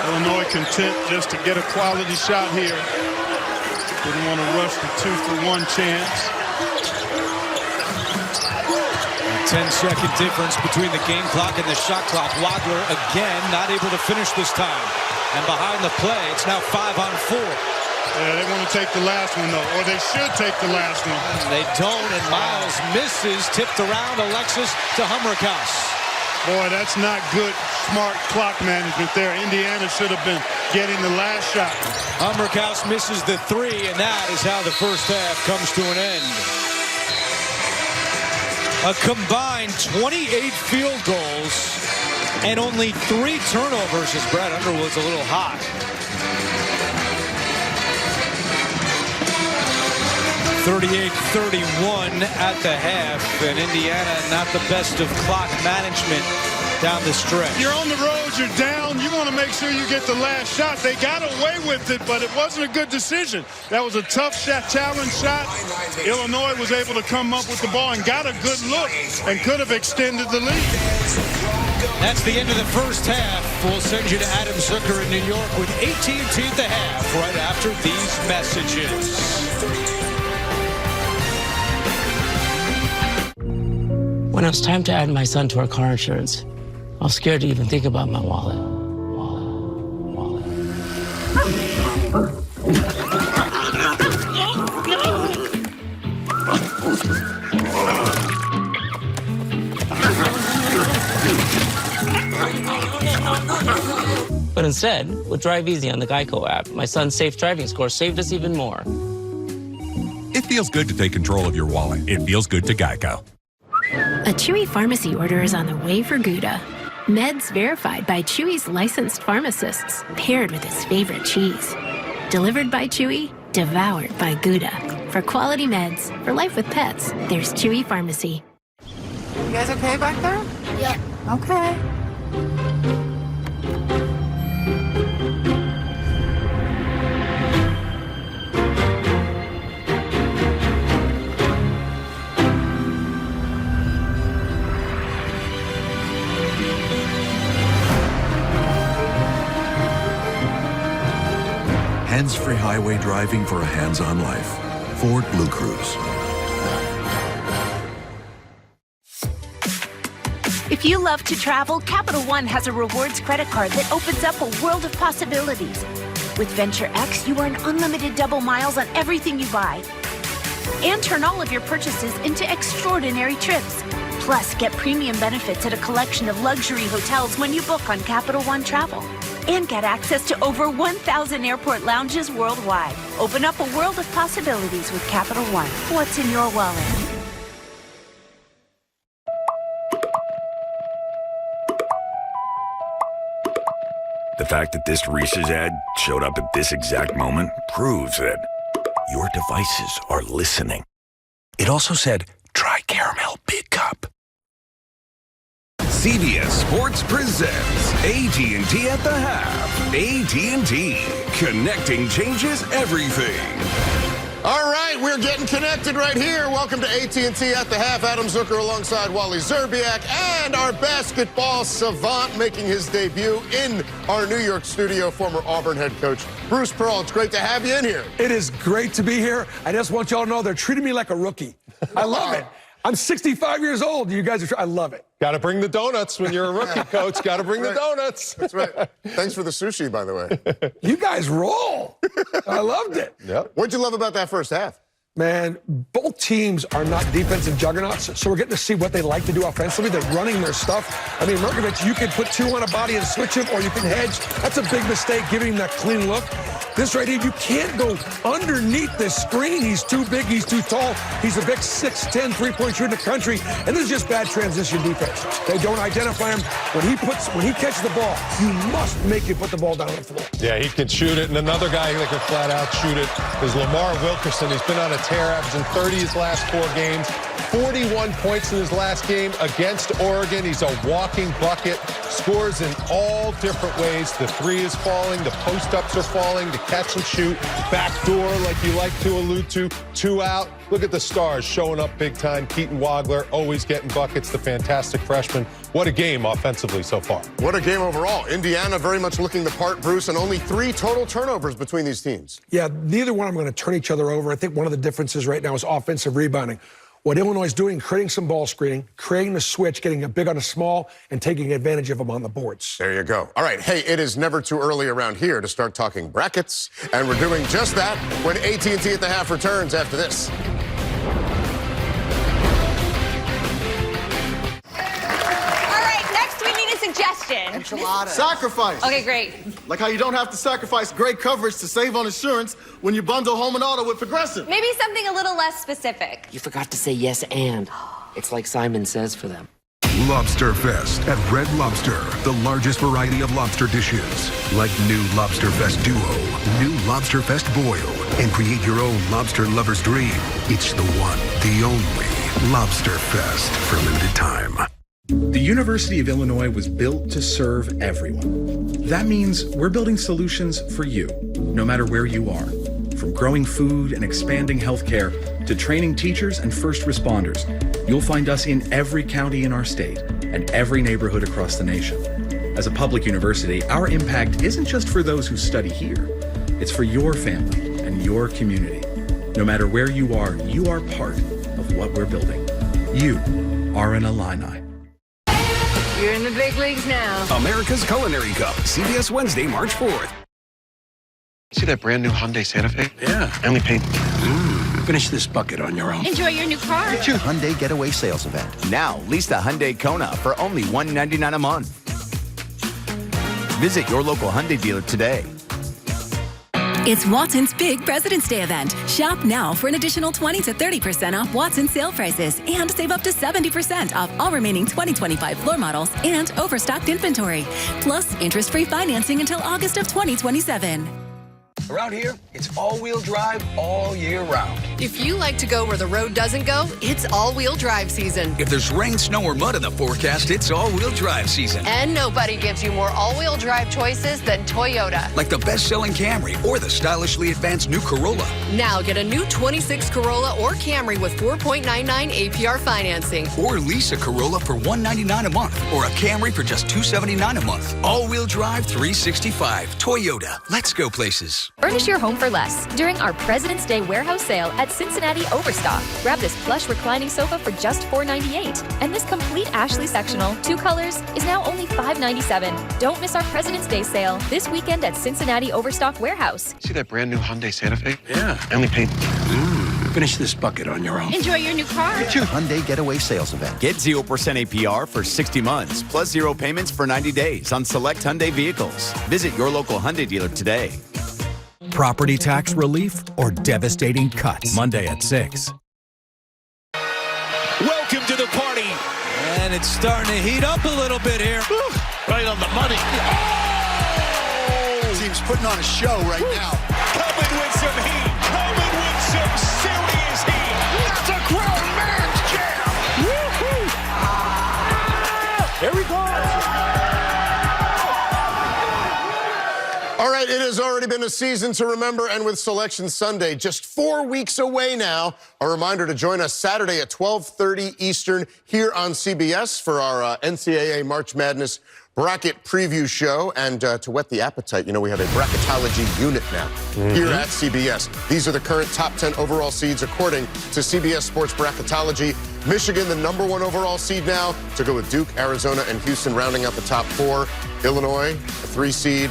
Illinois content just to get a quality shot here. Didn't want to rush the 2-for-1 chance. 10-second difference between the game clock and the shot clock. Wagler again not able to finish this time. And behind the play, it's now 5-on-4. Yeah, they want to take the last one, though, or they should take the last one. They don't, and Miles misses, tipped around Alexis to Humrikas. Boy, that's not good, smart clock management there. Indiana should have been getting the last shot. Humrikas misses the three, and that is how the first half comes to an end. A combined 28 field goals and only 3 turnovers as Brad Underwood's a little hot. 38-31 at the half, and Indiana not the best of clock management down the stretch. You're on the road, you're down, you want to make sure you get the last shot. They got away with it, but it wasn't a good decision. That was a tough shot, challenge shot. Illinois was able to come up with the ball and got a good look and could have extended the lead. That's the end of the first half. We'll send you to Adam Zucker in New York with AT&T at the half right after these messages. When it was time to add my son to our car insurance, I was scared to even think about my wallet. But instead, with Drive Easy on the Geico app, my son's safe driving score saved us even more. It feels good to take control of your wallet. It feels good to Geico. A Chewy pharmacy order is on the way for Gouda. Meds verified by Chewy's licensed pharmacists, paired with his favorite cheese. Delivered by Chewy, devoured by Gouda. For quality meds, for life with pets, there's Chewy Pharmacy. You guys okay back there? Yeah. Okay. Hands-free highway driving for a hands-on life. Ford Blue Cruise. If you love to travel, Capital One has a rewards credit card that opens up a world of possibilities. With Venture X, you earn unlimited double miles on everything you buy. And turn all of your purchases into extraordinary trips. Plus, get premium benefits at a collection of luxury hotels when you book on Capital One Travel. And get access to over 1,000 airport lounges worldwide. Open up a world of possibilities with Capital One. What's in your wallet? The fact that this Reese's ad showed up at this exact moment proves that your devices are listening. It also said, try Caramel Big Cup. CBS Sports presents AT&T at the Half. AT&T. Connecting changes everything. All right, we're getting connected right here. Welcome to AT&T at the Half. Adam Zucker alongside Wally Zerbiak and our basketball savant making his debut in our New York studio, former Auburn head coach Bruce Pearl. It's great to have you in here. It is great to be here. I just want y'all to know they're treating me like a rookie. I love it. I'm 65 years old. You guys are, I love it. Got to bring the donuts when you're a rookie, coach. Got to bring the donuts. That's right. Thanks for the sushi, by the way. You guys roll. I loved it. Yep. What'd you love about that first half? Man, both teams are not defensive juggernauts, so we're getting to see what they like to do offensively. They're running their stuff. I mean, Merkovich, you can put two on a body and switch him, or you can hedge. That's a big mistake, giving him that clean look. This right here, you can't go underneath this screen. He's too big, he's too tall. He's the big 6'10" three-point shooter in the country, and this is just bad transition defense. They don't identify him. When he catches the ball, you must make him put the ball down on the floor. Yeah, he can shoot it, and another guy that can flat out shoot it is Lamar Wilkerson. He's been on a tear, averaging 30 his last 4 games, 41 points in his last game against Oregon. He's a walking bucket, scores in all different ways. The three is falling, the post-ups are falling, the catch and shoot, backdoor like you like to allude to, 2 out. Look at the stars showing up big time. Keaton Wagler always getting buckets, the fantastic freshman. What a game offensively so far. What a game overall. Indiana very much looking the part, Bruce, and only 3 total turnovers between these teams. Yeah, neither one of them are going to turn each other over. I think one of the differences right now is offensive rebounding. What Illinois is doing, creating some ball screening, creating the switch, getting a big on a small, and taking advantage of them on the boards. There you go. All right, hey, it is never too early around here to start talking brackets, and we're doing just that when AT&T at the Half returns after this. Enchiladas. Sacrifice. Okay, great. Like how you don't have to sacrifice great coverage to save on insurance when you bundle home and auto with Progressive. Maybe something a little less specific. You forgot to say yes and. It's like Simon Says for them. Lobster Fest at Red Lobster. The largest variety of lobster dishes. Like new Lobster Fest Duo, new Lobster Fest Boil, and create your own lobster lover's dream. It's the one, the only Lobster Fest for limited time. The University of Illinois was built to serve everyone. That means we're building solutions for you, no matter where you are. From growing food and expanding healthcare to training teachers and first responders, you'll find us in every county in our state and every neighborhood across the nation. As a public university, our impact isn't just for those who study here. It's for your family and your community. No matter where you are part of what we're building. You are an Illini. You're in the big leagues now. America's Culinary Cup. CBS Wednesday, March 4th. See that brand new Hyundai Santa Fe? Yeah. I only paid. Finish this bucket on your own. Enjoy your new car. It's your Hyundai Getaway Sales Event. Now, lease the Hyundai Kona for only $199 a month. Visit your local Hyundai dealer today. It's Watson's big President's Day event. Shop now for an additional 20 to 30% off Watson's sale prices and save up to 70% off all remaining 2025 floor models and overstocked inventory. Plus, interest-free financing until August of 2027. Around here, it's all-wheel drive all year round. If you like to go where the road doesn't go, it's all-wheel drive season. If there's rain, snow, or mud in the forecast, it's all-wheel drive season. And nobody gives you more all-wheel drive choices than Toyota. Like the best-selling Camry or the stylishly advanced new Corolla. Now get a new 26 Corolla or Camry with 4.99 APR financing. Or lease a Corolla for $199 a month or a Camry for just $279 a month. All-wheel drive 365. Toyota. Let's go places. Furnish your home for less during our President's Day warehouse sale at Cincinnati Overstock. Grab this plush reclining sofa for just $498. And this complete Ashley sectional, 2 colors, is now only $597. Don't miss our President's Day sale this weekend at Cincinnati Overstock Warehouse. See that brand new Hyundai Santa Fe? Yeah. I only paid. Finish this bucket on your own. Enjoy your new car. Hyundai Getaway Sales Event. Get 0% APR for 60 months, plus 0 payments for 90 days on select Hyundai vehicles. Visit your local Hyundai dealer today. Property tax relief or devastating cuts? Monday at 6. Welcome to the party. And it's starting to heat up a little bit here. Right on the money. Oh! Team's putting on a show right now. Coming with some heat. Coming with some serious heat. That's a grown man's jam. Woo-hoo. Here we go. All right, it has already been a season to remember, and with Selection Sunday just 4 weeks away now, a reminder to join us Saturday at 12:30 Eastern here on CBS for our NCAA March Madness bracket preview show. And to whet the appetite, you know, we have a bracketology unit now here at CBS. These are the current top 10 overall seeds according to CBS Sports Bracketology. Michigan, the #1 overall seed now, to go with Duke, Arizona, and Houston rounding out the top 4. Illinois, a 3 seed.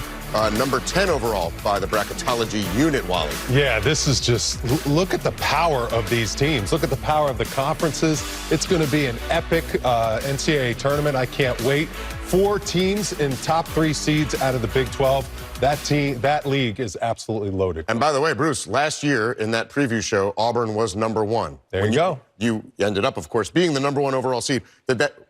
Number 10 overall by the bracketology unit, Wally. Yeah, this is just, look at the power of these teams. Look at the power of the conferences. It's going to be an epic NCAA tournament. I can't wait. 4 teams in top 3 seeds out of the Big 12. That league is absolutely loaded. And by the way, Bruce, last year in that preview show, Auburn was #1. There you go. You ended up, of course, being the #1 overall seed.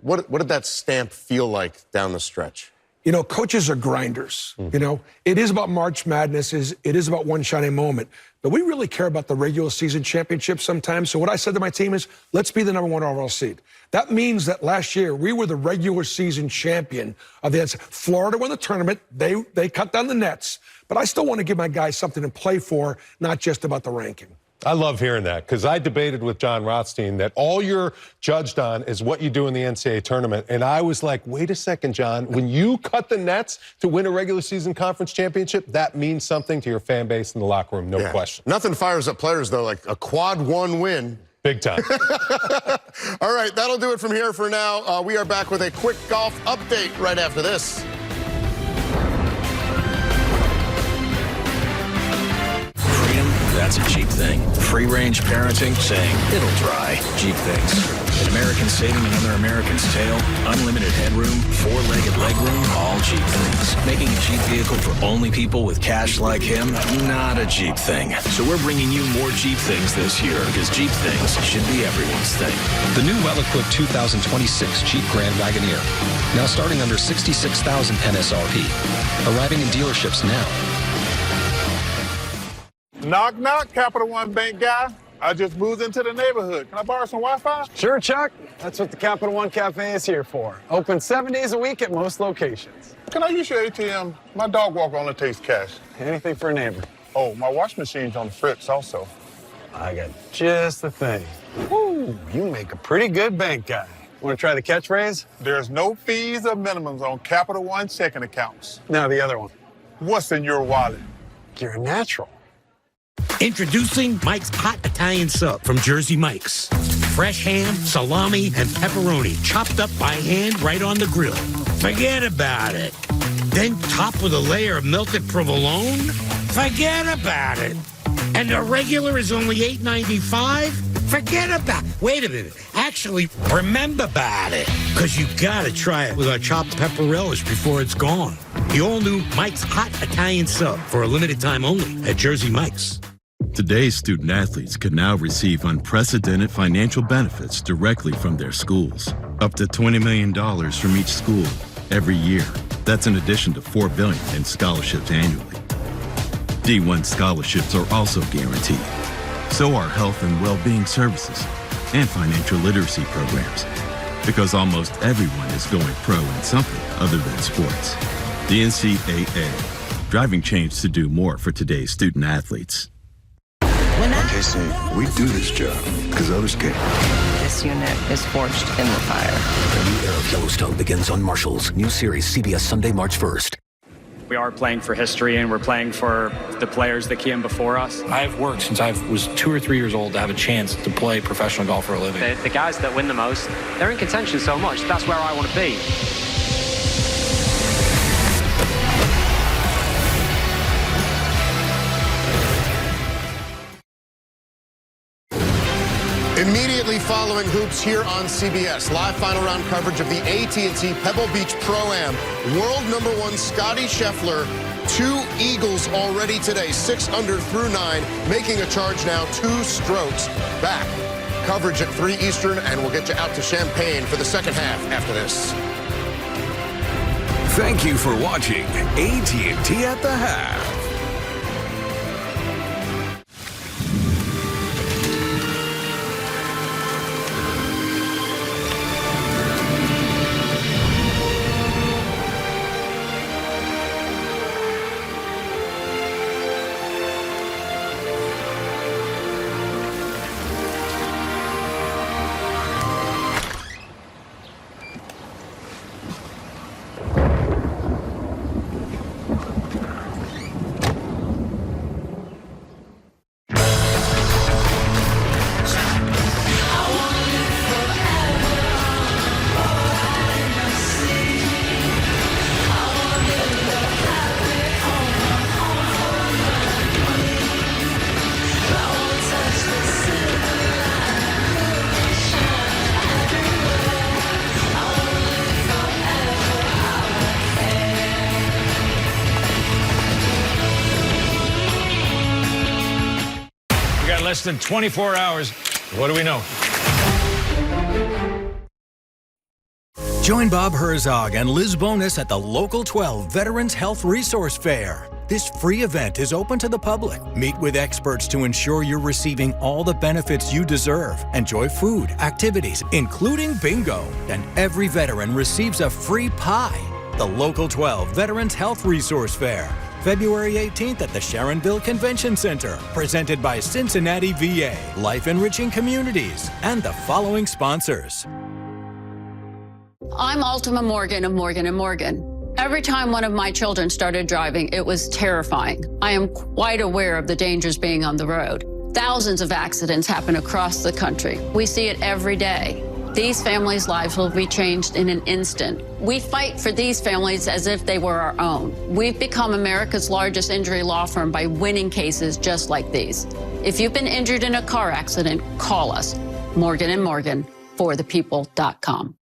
What did that stamp feel like down the stretch? You know, coaches are grinders. You know, it is about March Madness. It is about one shining moment. But we really care about the regular season championship sometimes. So what I said to my team is, let's be the #1 overall seed. That means that last year we were the regular season champion of the NCAA. Florida won the tournament. They cut down the nets. But I still want to give my guys something to play for, not just about the ranking. I love hearing that because I debated with John Rothstein that all you're judged on is what you do in the NCAA tournament. And I was like, wait a second, John, when you cut the nets to win a regular season conference championship, that means something to your fan base in the locker room, no question. Nothing fires up players, though, like a quad 1 win. Big time. All right, that'll do it from here for now. We are back with a quick golf update right after this. That's a Jeep thing. Free-range parenting, saying it'll dry. Jeep things. An American saving another American's tail, unlimited headroom, 4-legged legroom, all Jeep things. Making a Jeep vehicle for only people with cash like him, not a Jeep thing. So we're bringing you more Jeep things this year, because Jeep things should be everyone's thing. The new well-equipped 2026 Jeep Grand Wagoneer. Now starting under $66,000 MSRP. Arriving in dealerships now. Knock, knock, Capital One Bank guy. I just moved into the neighborhood. Can I borrow some Wi-Fi? Sure, Chuck. That's what the Capital One Cafe is here for. Open 7 days a week at most locations. Can I use your ATM? My dog walker only takes cash. Anything for a neighbor. Oh, my wash machine's on the fritz also. I got just the thing. Woo, you make a pretty good bank guy. Want to try the catchphrase? There's no fees or minimums on Capital One checking accounts. Now the other one. What's in your wallet? You're a natural. Introducing Mike's Hot Italian Sub from Jersey Mike's. Fresh ham, salami, and pepperoni chopped up by hand right on the grill. Forget about it. Then topped with a layer of melted provolone? Forget about it. And the regular is only $8.95? Forget about it. Wait a minute. Actually, remember about it. Because you gotta try it with our chopped pepper relish before it's gone. The all-new Mike's Hot Italian Sub for a limited time only at Jersey Mike's. Today's student athletes can now receive unprecedented financial benefits directly from their schools. Up to $20 million from each school every year. That's in addition to $4 billion in scholarships annually. D1 scholarships are also guaranteed. So are health and well-being services and financial literacy programs. Because almost everyone is going pro in something other than sports. The NCAA, driving change to do more for today's student athletes. Casey, we do this job because others can't. This unit is forged in the fire. The new era of Yellowstone begins on Marshall's. New series, CBS Sunday, March 1st. We are playing for history, and we're playing for the players that came before us. I've worked since I was 2 or 3 years old to have a chance to play professional golf for a living. The guys that win the most, they're in contention so much. That's where I want to be. be following hoops here on CBS. Live final round coverage of the AT&T Pebble Beach Pro-Am. World number 1 Scottie Scheffler. 2 eagles already today, 6 under through 9, making a charge now 2 strokes back. Coverage at 3 Eastern, and we'll get you out to Champaign for the second half after this. Thank you for watching AT&T at the Half. Less than 24 hours. What do we know? Join Bob Herzog and Liz Bonus at the Local 12 Veterans Health Resource Fair. This free event is open to the public. Meet with experts to ensure you're receiving all the benefits you deserve. Enjoy food, activities, including bingo. And every veteran receives a free pie. The Local 12 Veterans Health Resource Fair. February 18th at the Sharonville Convention Center. Presented by Cincinnati VA, Life Enriching Communities, and the following sponsors. I'm Ultima Morgan of Morgan & Morgan. Every time one of my children started driving, it was terrifying. I am quite aware of the dangers being on the road. Thousands of accidents happen across the country. We see it every day. These families' lives will be changed in an instant. We fight for these families as if they were our own. We've become America's largest injury law firm by winning cases just like these. If you've been injured in a car accident, call us. Morgan & Morgan, forthepeople.com.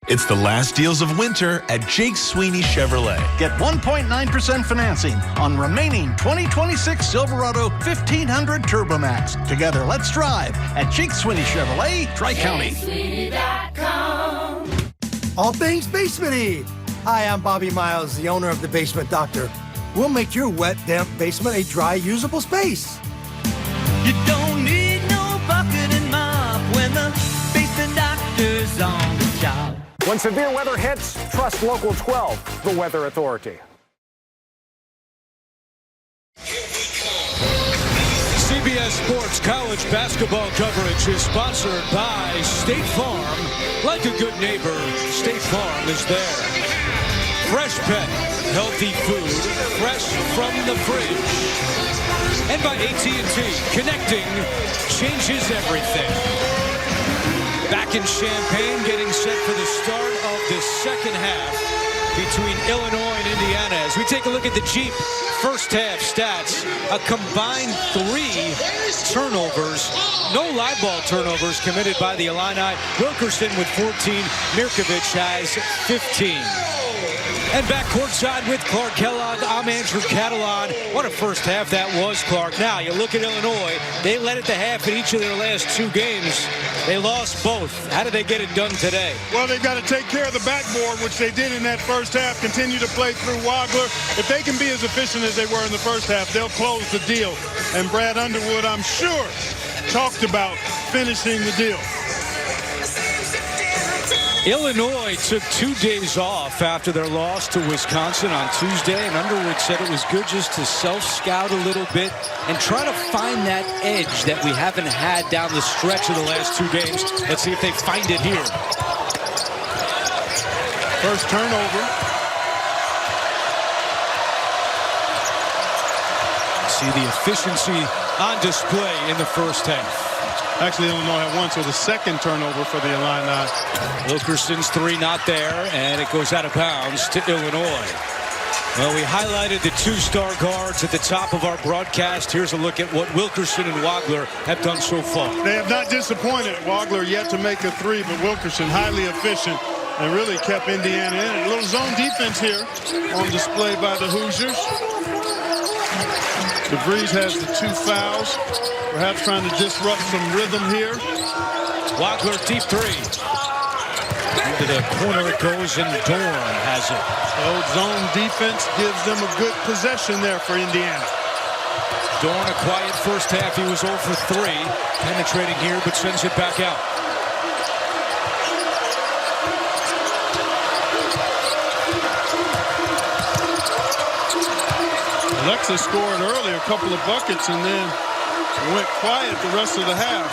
It's the last deals of winter at Jake Sweeney Chevrolet. Get 1.9% financing on remaining 2026 Silverado 1500 TurboMax. Together, let's drive at Jake Sweeney Chevrolet, Tri-County. All things basement-y. Hi, I'm Bobby Miles, the owner of The Basement Doctor. We'll make your wet, damp basement a dry, usable space. You don't need no bucket and mop when the Basement Doctor's on the job. When severe weather hits, trust Local 12, the weather authority. CBS Sports college basketball coverage is sponsored by State Farm. Like a good neighbor, State Farm is there. Fresh Pet, healthy food, fresh from the fridge. And by AT&T, connecting changes everything. Back in Champaign, getting set for the start of the second half between Illinois and Indiana. As we take a look at the Jeep first half stats, a combined 3 turnovers, no live ball turnovers committed by the Illini. Wilkerson with 14, Mirkovic has 15. And back courtside with Clark Kellogg, I'm Andrew Catalan. What a first half that was, Clark. Now, you look at Illinois, they led at the half in each of their last 2 games. They lost both. How did they get it done today? Well, they've got to take care of the backboard, which they did in that first half, continue to play through Wagler. If they can be as efficient as they were in the first half, they'll close the deal. And Brad Underwood, I'm sure, talked about finishing the deal. Illinois took 2 days off after their loss to Wisconsin on Tuesday, and Underwood said it was good just to self-scout a little bit and try to find that edge that we haven't had down the stretch of the last 2 games. Let's see if they find it here. First turnover. See the efficiency on display in the first half. Actually, Illinois had 1, so the second turnover for the Illini. Wilkerson's 3 not there, and it goes out of bounds to Illinois. Well, we highlighted the two-star guards at the top of our broadcast. Here's a look at what Wilkerson and Wagler have done so far. They have not disappointed. Wagler yet to make a three, but Wilkerson highly efficient and really kept Indiana in it. A little zone defense here on display by the Hoosiers. DeVries has the 2 fouls, perhaps trying to disrupt some rhythm here. Wagler deep three. Into the corner it goes, and Dorn has it. So zone defense gives them a good possession there for Indiana. Dorn, a quiet first half. He was 0 for 3. Penetrating here, but sends it back out. Alexis scored earlier, a couple of buckets, and then went quiet the rest of the half.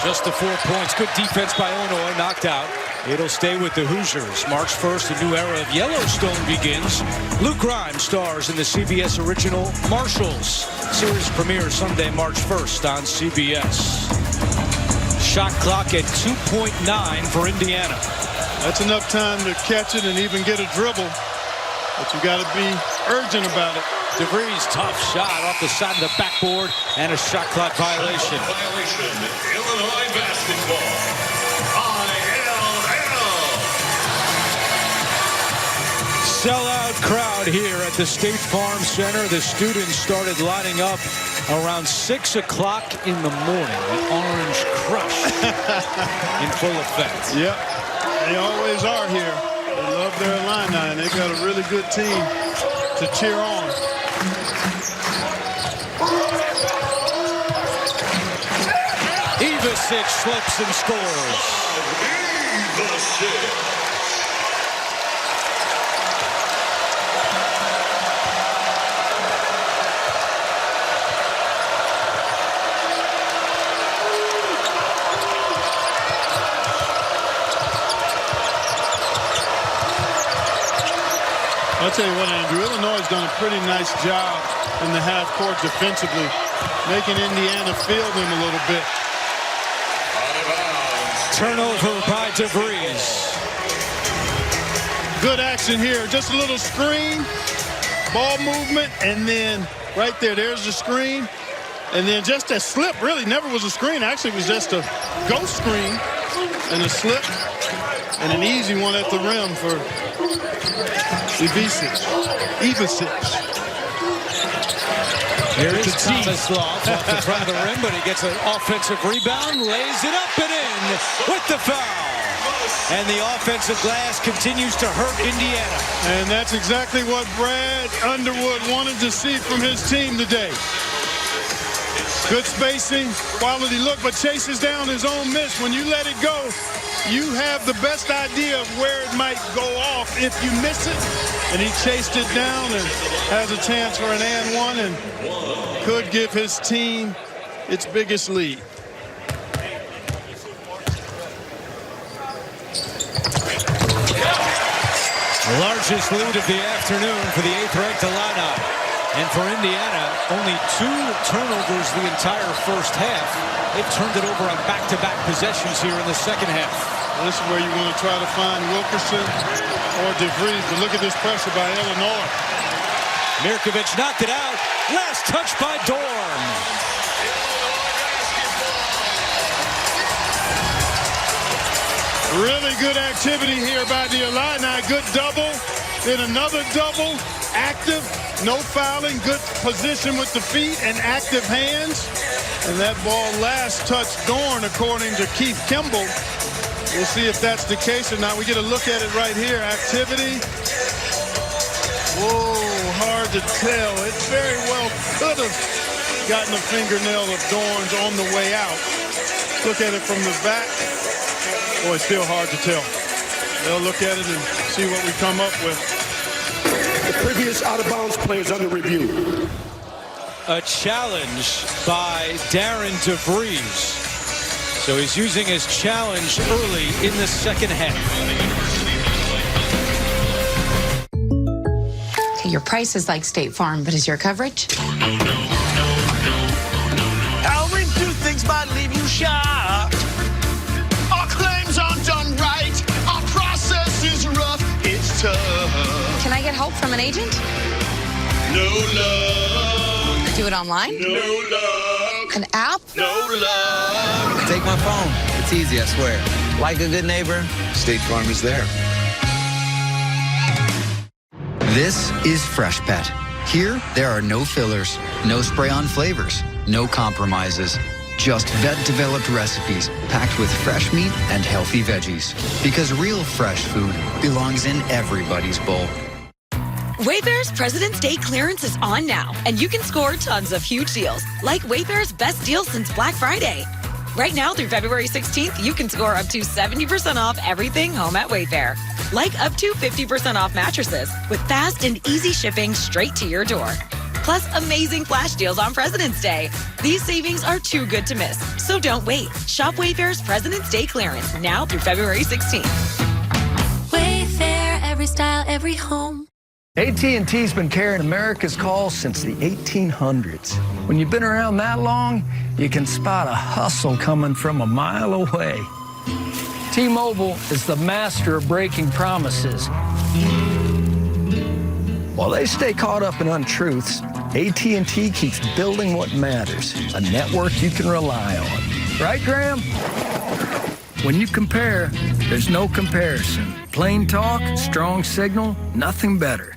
Just the 4 points. Good defense by Illinois, knocked out. It'll stay with the Hoosiers. March 1st, a new era of Yellowstone begins. Luke Grimes stars in the CBS original Marshalls. Series premieres Sunday, March 1st on CBS. Shot clock at 2.9 for Indiana. That's enough time to catch it and even get a dribble. But you got to be urgent about it. DeVries, tough shot off the side of the backboard, and a shot clock violation. Illinois basketball. Sellout crowd here at the State Farm Center. The students started lining up around 6 o'clock in the morning. An Orange Crush in full effect. Yep, they always are here. They love their Illini, and they've got a really good team to cheer on. Ivasic slips and scores. Ivasic. I'll tell you what, Andrew, Illinois has done a pretty nice job in the half court defensively, making Indiana feel them a little bit. Turnover by DeVries. Good action here. Just a little screen, ball movement, and then right there's the screen. And then just a slip, really never was a screen. Actually, it was just a ghost screen and a slip and an easy one at the rim for Ivasic. Here is Tomislav off the front of the rim, but he gets an offensive rebound, lays it up and in with the foul. And the offensive glass continues to hurt Indiana. And that's exactly what Brad Underwood wanted to see from his team today. Good spacing, quality look, but chases down his own miss. When you let it go, you have the best idea of where it might go off if you miss it. And he chased it down and has a chance for an and one and could give his team its biggest lead. The largest lead of the afternoon for the 8th-ranked Illini. And for Indiana, only 2 turnovers the entire first half. They've turned it over on back-to-back possessions here in the second half. Well, this is where you want to try to find Wilkerson or DeVries. But look at this pressure by Illinois. Mirkovic knocked it out. Last touch by Dorn. Really good activity here by the Illini. Good double, then another double. Active, no fouling, good position with the feet and active hands. And that ball last touched Dorn, according to Keith Kimball. We'll see if that's the case or not. We get a look at it right here. Activity. Whoa, hard to tell. It very well could have gotten a fingernail of Dorn's on the way out. Look at it from the back. Boy, it's still hard to tell. They'll look at it and see what we come up with. The previous out-of-bounds play is under review. A challenge by Darren DeVries. So he's using his challenge early in the second half. Your price is like State Farm, but is your coverage? How we do things might leave you shocked. Our claims aren't done right. Our process is rough. It's tough. Can I get help from an agent? No luck. Do it online? No luck. An app? No luck. Take my phone. It's easy, I swear. Like a good neighbor, State Farm is there. This is Freshpet. Here, there are no fillers, no spray-on flavors, no compromises. Just vet-developed recipes packed with fresh meat and healthy veggies. Because real fresh food belongs in everybody's bowl. Wayfair's President's Day clearance is on now, and you can score tons of huge deals, like Wayfair's best deal since Black Friday. Right now through February 16th, you can score up to 70% off everything home at Wayfair. Like up to 50% off mattresses with fast and easy shipping straight to your door. Plus amazing flash deals on President's Day. These savings are too good to miss, so don't wait. Shop Wayfair's President's Day clearance now through February 16th. Wayfair, every style, every home. AT&T's been carrying America's calls since the 1800s. When you've been around that long, you can spot a hustle coming from a mile away. T-Mobile is the master of breaking promises. While they stay caught up in untruths, AT&T keeps building what matters, a network you can rely on. Right, Graham? When you compare, there's no comparison. Plain talk, strong signal, nothing better.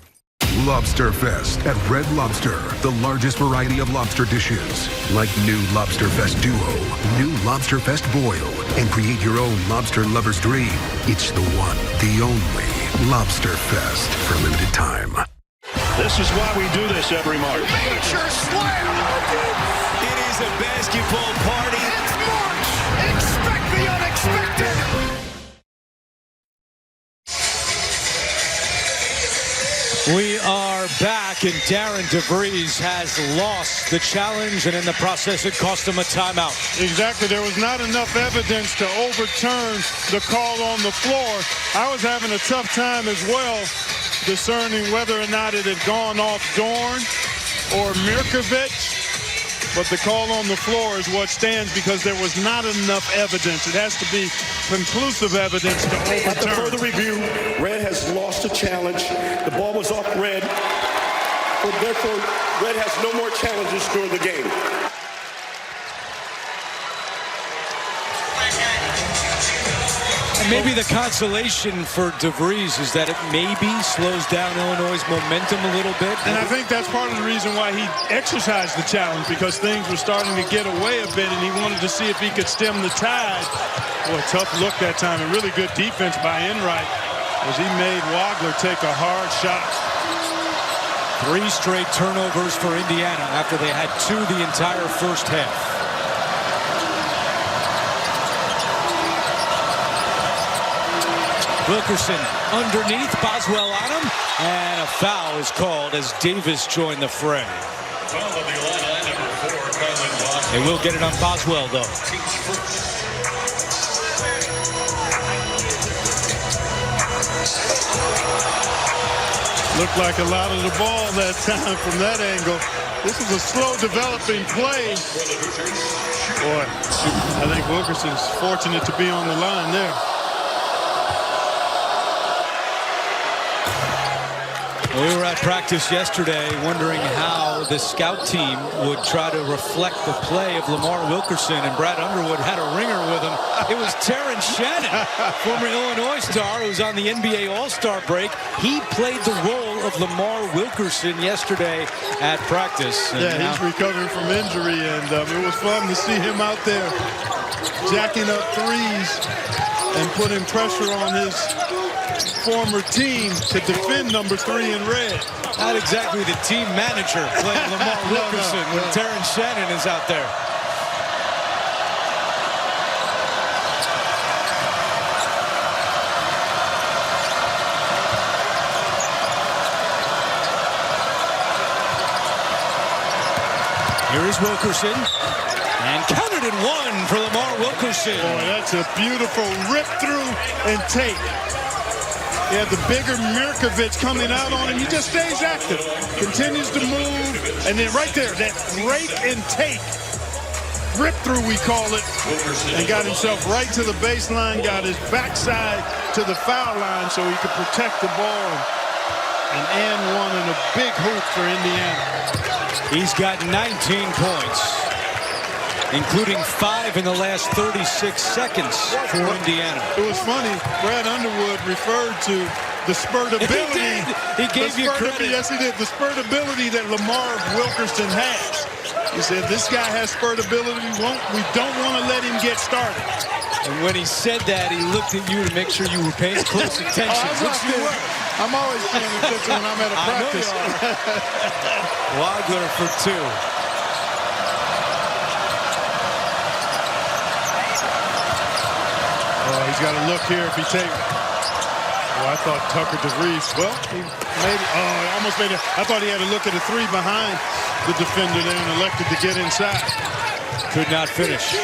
Lobster Fest at Red Lobster. The largest variety of lobster dishes. Like new Lobster Fest Duo, new Lobster Fest Boil, and create your own lobster lover's dream. It's the one, the only Lobster Fest for limited time. This is why we do this every March. Major slam. It is a basketball party. It's March. Expect the unexpected. We are back, and Darren DeVries has lost the challenge, and in the process, it cost him a timeout. Exactly. There was not enough evidence to overturn the call on the floor. I was having a tough time as well discerning whether or not it had gone off Dorn or Mirkovic. But the call on the floor is what stands because there was not enough evidence. It has to be conclusive evidence to overturn. At the further review, Red has lost the challenge. The ball was off Red. Therefore, Red has no more challenges during the game. And maybe the consolation for DeVries is that it maybe slows down Illinois' momentum a little bit. And I think that's part of the reason why he exercised the challenge, because things were starting to get away a bit, and he wanted to see if he could stem the tide. Boy, tough look that time, and really good defense by Enright as he made Wagler take a hard shot. 3 straight turnovers for Indiana after they had 2 the entire first half. Wilkerson underneath, Boswell on him, and a foul is called as Davis joined the fray. They will get it on Boswell, though. Looked like a lot of the ball that time from that angle. This is a slow developing play. Boy, I think Wilkerson's fortunate to be on the line there. We were at practice yesterday wondering how the scout team would try to reflect the play of Lamar Wilkerson, and Brad Underwood had a ringer with him. It was Terrence Shannon, former Illinois star who was on the NBA All-Star break. He played the role of Lamar Wilkerson yesterday at practice. And yeah, he's recovering from injury, and it was fun to see him out there jacking up threes and putting pressure on his former team to defend number 3 in red. Not exactly the team manager playing Lamar Wilkerson when Terrence Shannon is out there. Here is Wilkerson, and counted in 1 for Lamar Wilkerson. Boy, that's a beautiful rip through and take. He had the bigger Mirkovic coming out on him. He just stays active, continues to move, and then right there, that break and take, rip through we call it, and got himself right to the baseline, got his backside to the foul line so he could protect the ball. An and one and a big hoop for Indiana. He's got 19 points, including 5 in the last 36 seconds for Indiana. It was funny. Brad Underwood referred to the spurtability. He gave you credit. Yes, he did. The spurtability that Lamar Wilkerson has. He said, this guy has spurtability. We don't want to let him get started. And when he said that, he looked at you to make sure you were paying close attention. I'm always paying attention when I'm at a practice. Wagler for 2. Oh, he's got to look here if he takes. Oh, I thought Tucker DeVries. Well, he made it. Oh, he almost made it. I thought he had to look at a 3 behind the defender there and elected to get inside. Could not finish.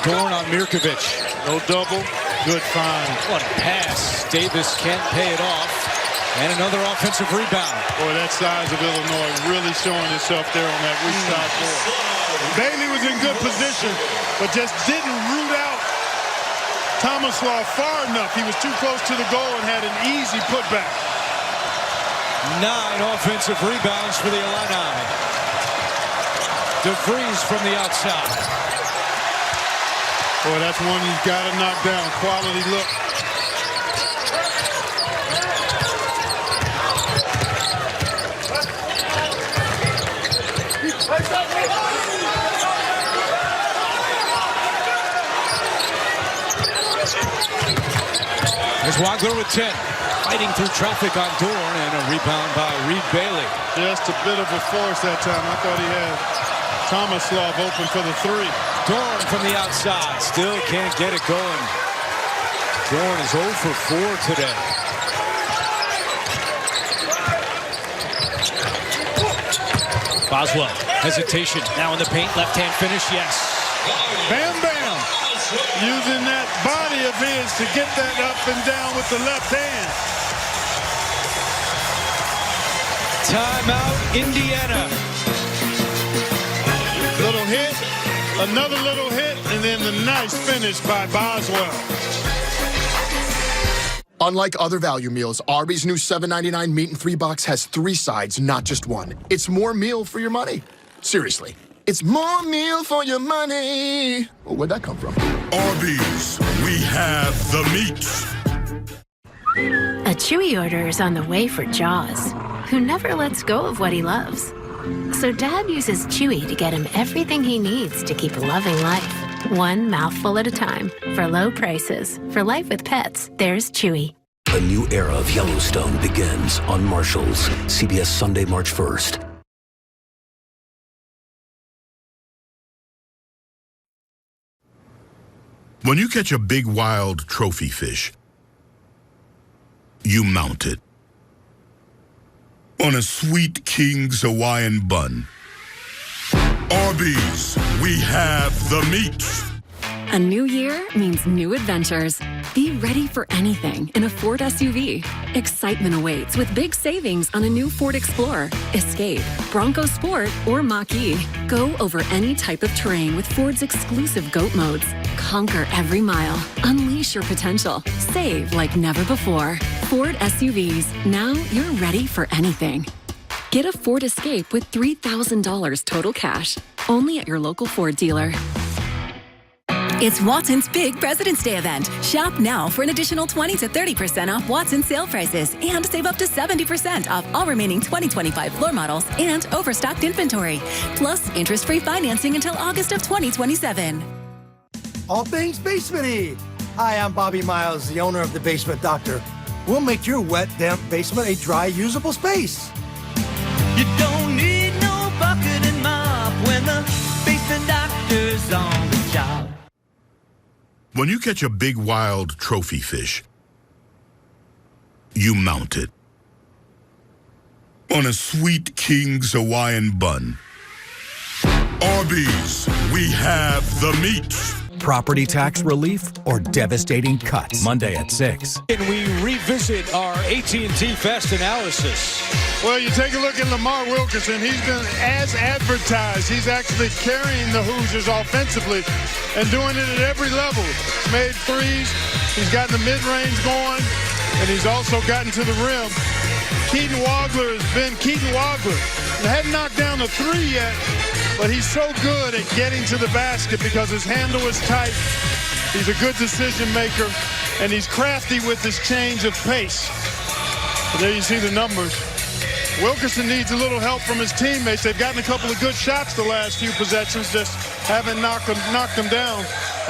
Dorn on Mirkovic. No double. Good find. What a pass. Davis can't pay it off. And another offensive rebound. Boy, that size of Illinois really showing itself there on that weak side board. Bailey was in good position, but just didn't root out Tomislav far enough. He was too close to the goal and had an easy putback. 9 offensive rebounds for the Illini. DeVries from the outside. Boy, that's one you've got to knock down. Quality look. There's Wagler with 10. Fighting through traffic on Dorn, and a rebound by Reed Bailey. Just a bit of a force that time. I thought he had Tomislav open for the 3. Dorn from the outside. Still can't get it going. Dorn is 0 for 4 today. Boswell, hesitation. Now in the paint, left-hand finish, yes. Bam Bam, using that body of his to get that up and down with the left hand. Timeout, Indiana. Little hit, another little hit, and then the nice finish by Boswell. Unlike other value meals, Arby's new $7.99 meat and 3 box has 3 sides, not just one. It's more meal for your money. Seriously, it's more meal for your money. Well, where'd that come from? Arby's, we have the meat. A Chewy order is on the way for Jaws, who never lets go of what he loves. So Dad uses Chewy to get him everything he needs to keep loving life. One mouthful at a time. For low prices. For life with pets, there's Chewy. A new era of Yellowstone begins on Marshalls. CBS Sunday, March 1st. When you catch a big wild trophy fish, you mount it on a sweet King's Hawaiian bun. Arby's, we have the meat. A new year means new adventures. Be ready for anything in a Ford SUV. Excitement awaits with big savings on a new Ford Explorer, Escape, Bronco Sport, or Mach-E. Go over any type of terrain with Ford's exclusive GOAT modes. Conquer every mile. Unleash your potential. Save like never before. Ford SUVs. Now you're ready for anything. Get a Ford Escape with $3,000 total cash. Only at your local Ford dealer. It's Watson's big President's Day event. Shop now for an additional 20 to 30% off Watson sale prices and save up to 70% off all remaining 2025 floor models and overstocked inventory. Plus, interest-free financing until August of 2027. All things basement-y. Hi, I'm Bobby Miles, the owner of The Basement Doctor. We'll make your wet, damp basement a dry, usable space. You don't need no bucket and mop when the basement doctor's on the job. When you catch a big wild trophy fish, you mount it on a sweet King's Hawaiian bun. Arby's, we have the meat. Property tax relief or devastating cuts. Monday at 6. And we revisit our AT&T Fest analysis. Well, you take a look at Lamar Wilkerson. He's been as advertised. He's actually carrying the Hoosiers offensively. and doing it at every level. He's made threes. He's gotten the mid-range going, and he's also gotten to the rim. Keaton Wagler has been Keaton Wagler. He hadn't knocked down the three yet, but he's so good at getting to the basket because his handle is tight. He's a good decision maker, and he's crafty with his change of pace. But there you see the numbers. Wilkerson needs a little help from his teammates. They've gotten a couple of good shots the last few possessions, just haven't knocked them down.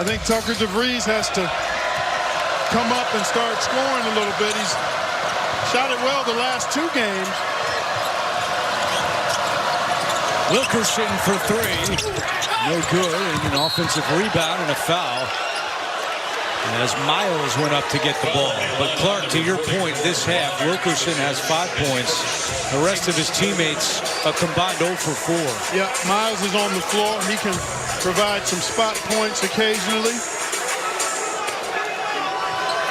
I think Tucker DeVries has to come up and start scoring a little bit. He's shot it well the last two games. Wilkerson for three. No good. And an offensive rebound and a foul. As Miles went up to get the ball. But Clark, to your point, this half, Wilkerson has 5 points. The rest of his teammates a combined 0 for 4. Yeah, Miles is on the floor. He can provide some spot points occasionally.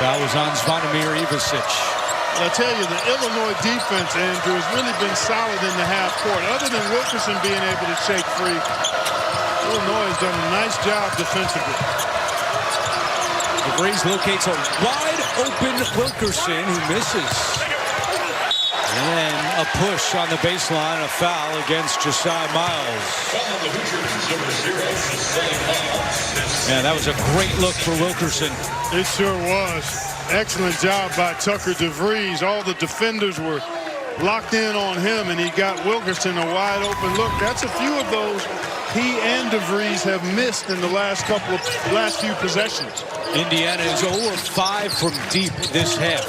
Foul was on Zvonimir Ivisic. I tell you, the Illinois defense, Andrew, has really been solid in the half court. Other than Wilkerson being able to shake free, Illinois has done a nice job defensively. DeVries locates a wide-open Wilkerson who misses. And then a push on the baseline, a foul against Josiah Miles. Yeah, that was a great look for Wilkerson. It sure was. Excellent job by Tucker DeVries. All the defenders were locked in on him, and he got Wilkerson a wide-open look. That's a few of those he and DeVries have missed in the last few possessions. Indiana is 0 of 5 from deep this half.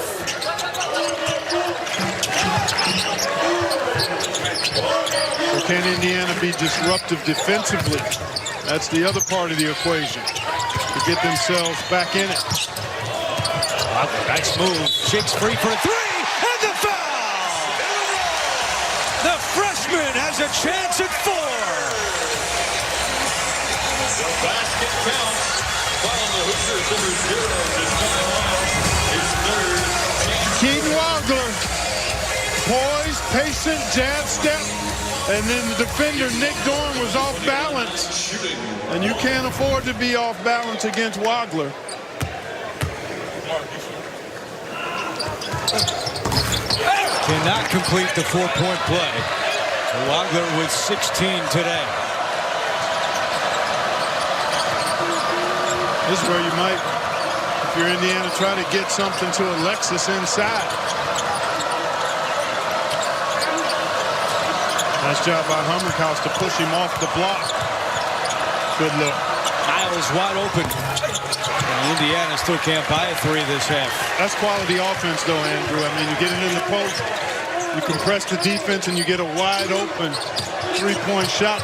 So can Indiana be disruptive defensively? That's the other part of the equation, to get themselves back in it. Nice move. Shakes free for a three, and the foul! The freshman has a chance at 4. The basket counts. Following the Hoosiers, number 0 is Keaton Wagler, poised, patient, jab step, and then the defender, Nick Dorn, was off balance. And you can't afford to be off balance against Wagler. Cannot complete the 4-point play. Wagler with 16 today. This is where you might, if you're Indiana, try to get something to Alexis inside. Nice job by Hummerkaus to push him off the block. Good look. Miles wide open. And Indiana still can't buy a 3 this half. That's quality offense, though, Andrew. I mean, you get it in the post, you compress the defense, and you get a wide open 3-point shot.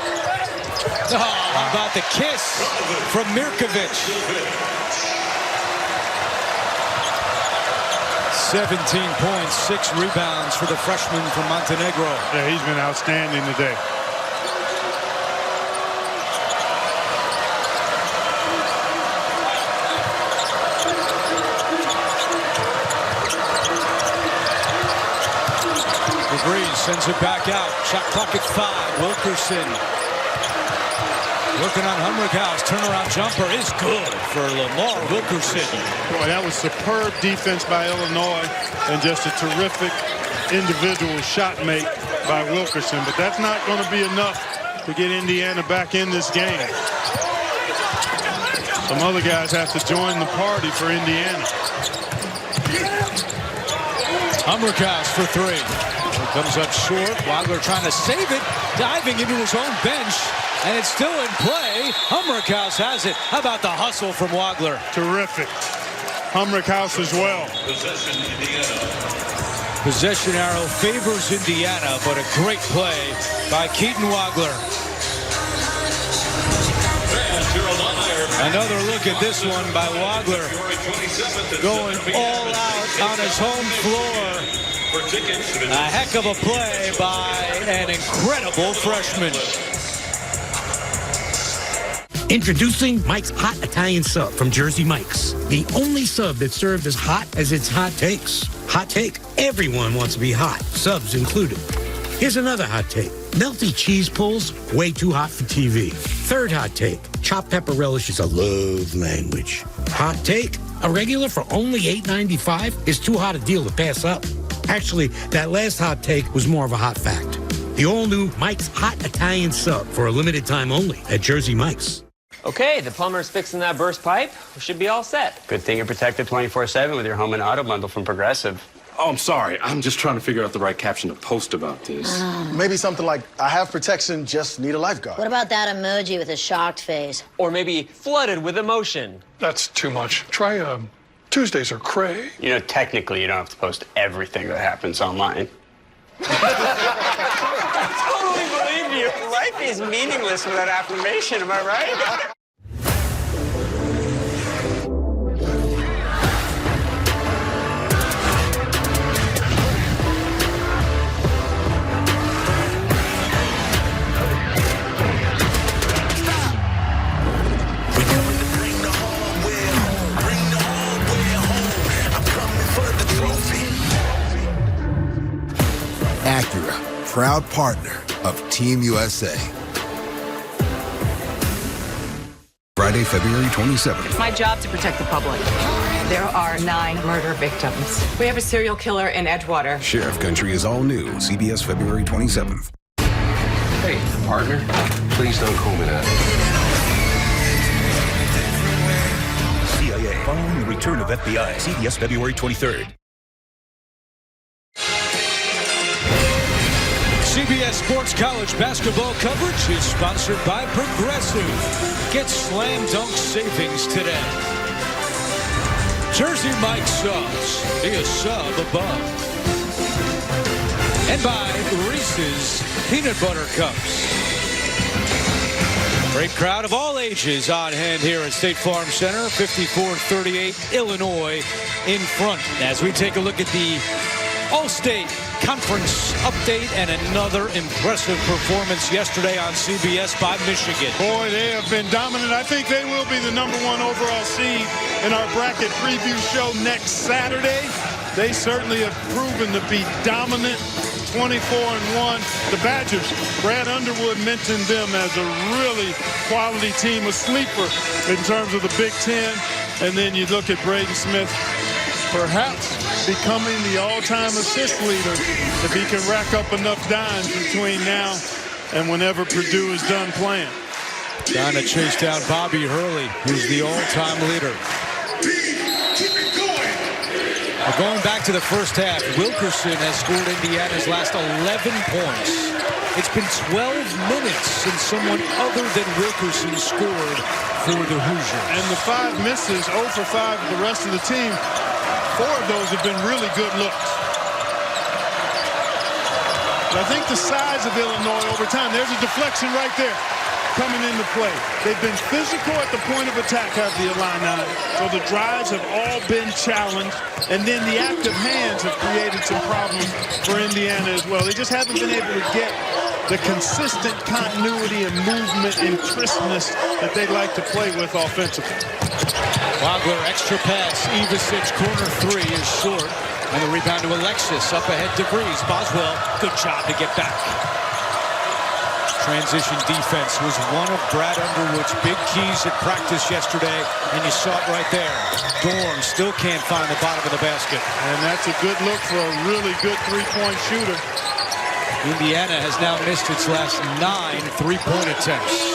Oh, how about the kiss from Mirkovic? 17 points, 6 rebounds for the freshman from Montenegro. Yeah, he's been outstanding today. DeVries sends it back out. Shot clock at 5. Wilkerson working on Hummerkaus. Turnaround jumper is good for Lamar Wilkerson. Boy, that was superb defense by Illinois and just a terrific individual shot make by Wilkerson. But that's not going to be enough to get Indiana back in this game. Some other guys have to join the party for Indiana. Hummerkaus for 3. Comes up short. Wagler trying to save it. Diving into his own bench. And it's still in play. Hummerkaus has it. How about the hustle from Wagler? Terrific. Hummerkaus as well. Possession arrow favors Indiana, but a great play by Keaton Wagler. Another look at this one by Wagler. Going all out on his home floor. A heck of a play by an incredible freshman. Introducing Mike's Hot Italian Sub from Jersey Mike's. The only sub that's served as hot as its hot takes. Hot take, everyone wants to be hot, subs included. Here's another hot take. Melty cheese pulls, way too hot for TV. Third hot take, chopped pepper relish is a love language. Hot take, a regular for only $8.95 is too hot a deal to pass up. Actually, that last hot take was more of a hot fact. The all-new Mike's Hot Italian Sub for a limited time only at Jersey Mike's. Okay, the plumber's fixing that burst pipe. We should be all set. Good thing you're protected 24/7 with your home and auto bundle from Progressive. Oh, I'm sorry. I'm just trying to figure out the right caption to post about this. Maybe something like, I have protection, just need a lifeguard. What about that emoji with a shocked face? Or maybe flooded with emotion. That's too much. Try, Tuesdays are cray. You know, technically, you don't have to post everything that happens online. I totally believe you. Life is meaningless without affirmation, am I right? Acura, proud partner of Team USA. Friday, February 27th. It's my job to protect the public. There are 9 murder victims. We have a serial killer in Edgewater. Sheriff Country is all new. CBS, February 27th. Hey, partner, please don't call me that. CIA following the return of FBI. CBS, February 23rd. CBS Sports College basketball coverage is sponsored by Progressive. Get slam dunk savings today. Jersey Mike's Subs. Be a sub above. And by Reese's Peanut Butter Cups. Great crowd of all ages on hand here at State Farm Center. 54-38 Illinois in front. As we take a look at the All-State Conference update and another impressive performance yesterday on CBS by Michigan. Boy, they have been dominant. I think they will be the #1 overall seed in our bracket preview show next Saturday. They certainly have proven to be dominant. 24-1. The Badgers, Brad Underwood mentioned them as a really quality team, a sleeper in terms of the Big Ten. And then you look at Braden Smith, perhaps becoming the all-time assist leader if he can rack up enough dimes between now and whenever Purdue is done playing. Trying to chase down Bobby Hurley, who's the all-time leader. Well, going back to the first half, Wilkerson has scored Indiana's last 11 points. It's been 12 minutes since someone other than Wilkerson scored for the Hoosiers. And the 5 misses, 0 for 5 of the rest of the team. 4 of those have been really good looks. But I think the size of Illinois over time, there's a deflection right there coming into play. They've been physical at the point of attack, have the Illini. So the drives have all been challenged. And then the active hands have created some problems for Indiana as well. They just haven't been able to get the consistent continuity and movement and crispness that they like to play with offensively. Wagler, extra pass. Ivisic, corner 3 is short. And the rebound to Alexis. Up ahead to Breeze. Boswell, good job to get back. Transition defense was one of Brad Underwood's big keys at practice yesterday, and you saw it right there. Dorn still can't find the bottom of the basket. And that's a good look for a really good three-point shooter. Indiana has now missed its last 9 three-point attempts.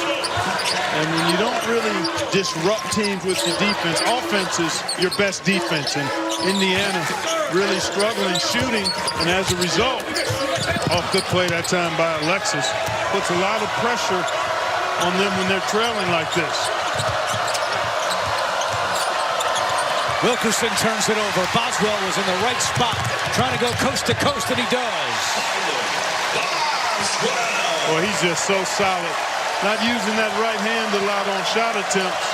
And when you don't really disrupt teams with your defense, offense is your best defense. And Indiana really struggling shooting, and as a result, good play that time by Alexis. Puts a lot of pressure on them when they're trailing like this. Wilkerson turns it over. Boswell was in the right spot, trying to go coast to coast, and he does. Well, he's just so solid. Not using that right hand a lot on shot attempts.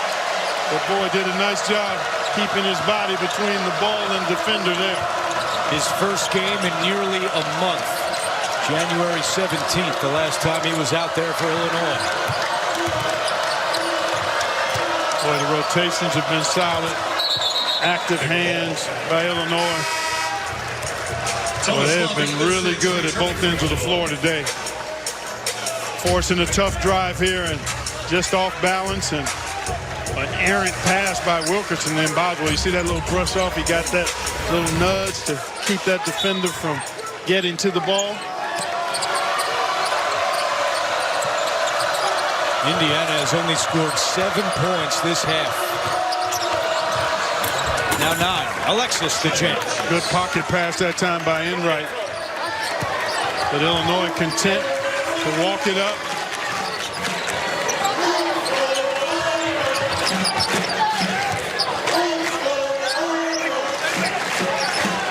But boy, did a nice job keeping his body between the ball and defender there. His first game in nearly a month. January 17th, the last time he was out there for Illinois. Boy, the rotations have been solid. Active hands by Illinois. Well, they have been really good at both ends of the floor today. forcing a tough drive here and just off balance, and an errant pass by Wilkerson and Boswell. You see that little brush off? He got that little nudge to keep that defender from getting to the ball. Indiana has only scored 7 points this half. Now 9. Alexis to change. Good pocket pass that time by Enright. But Illinois content to walk it up.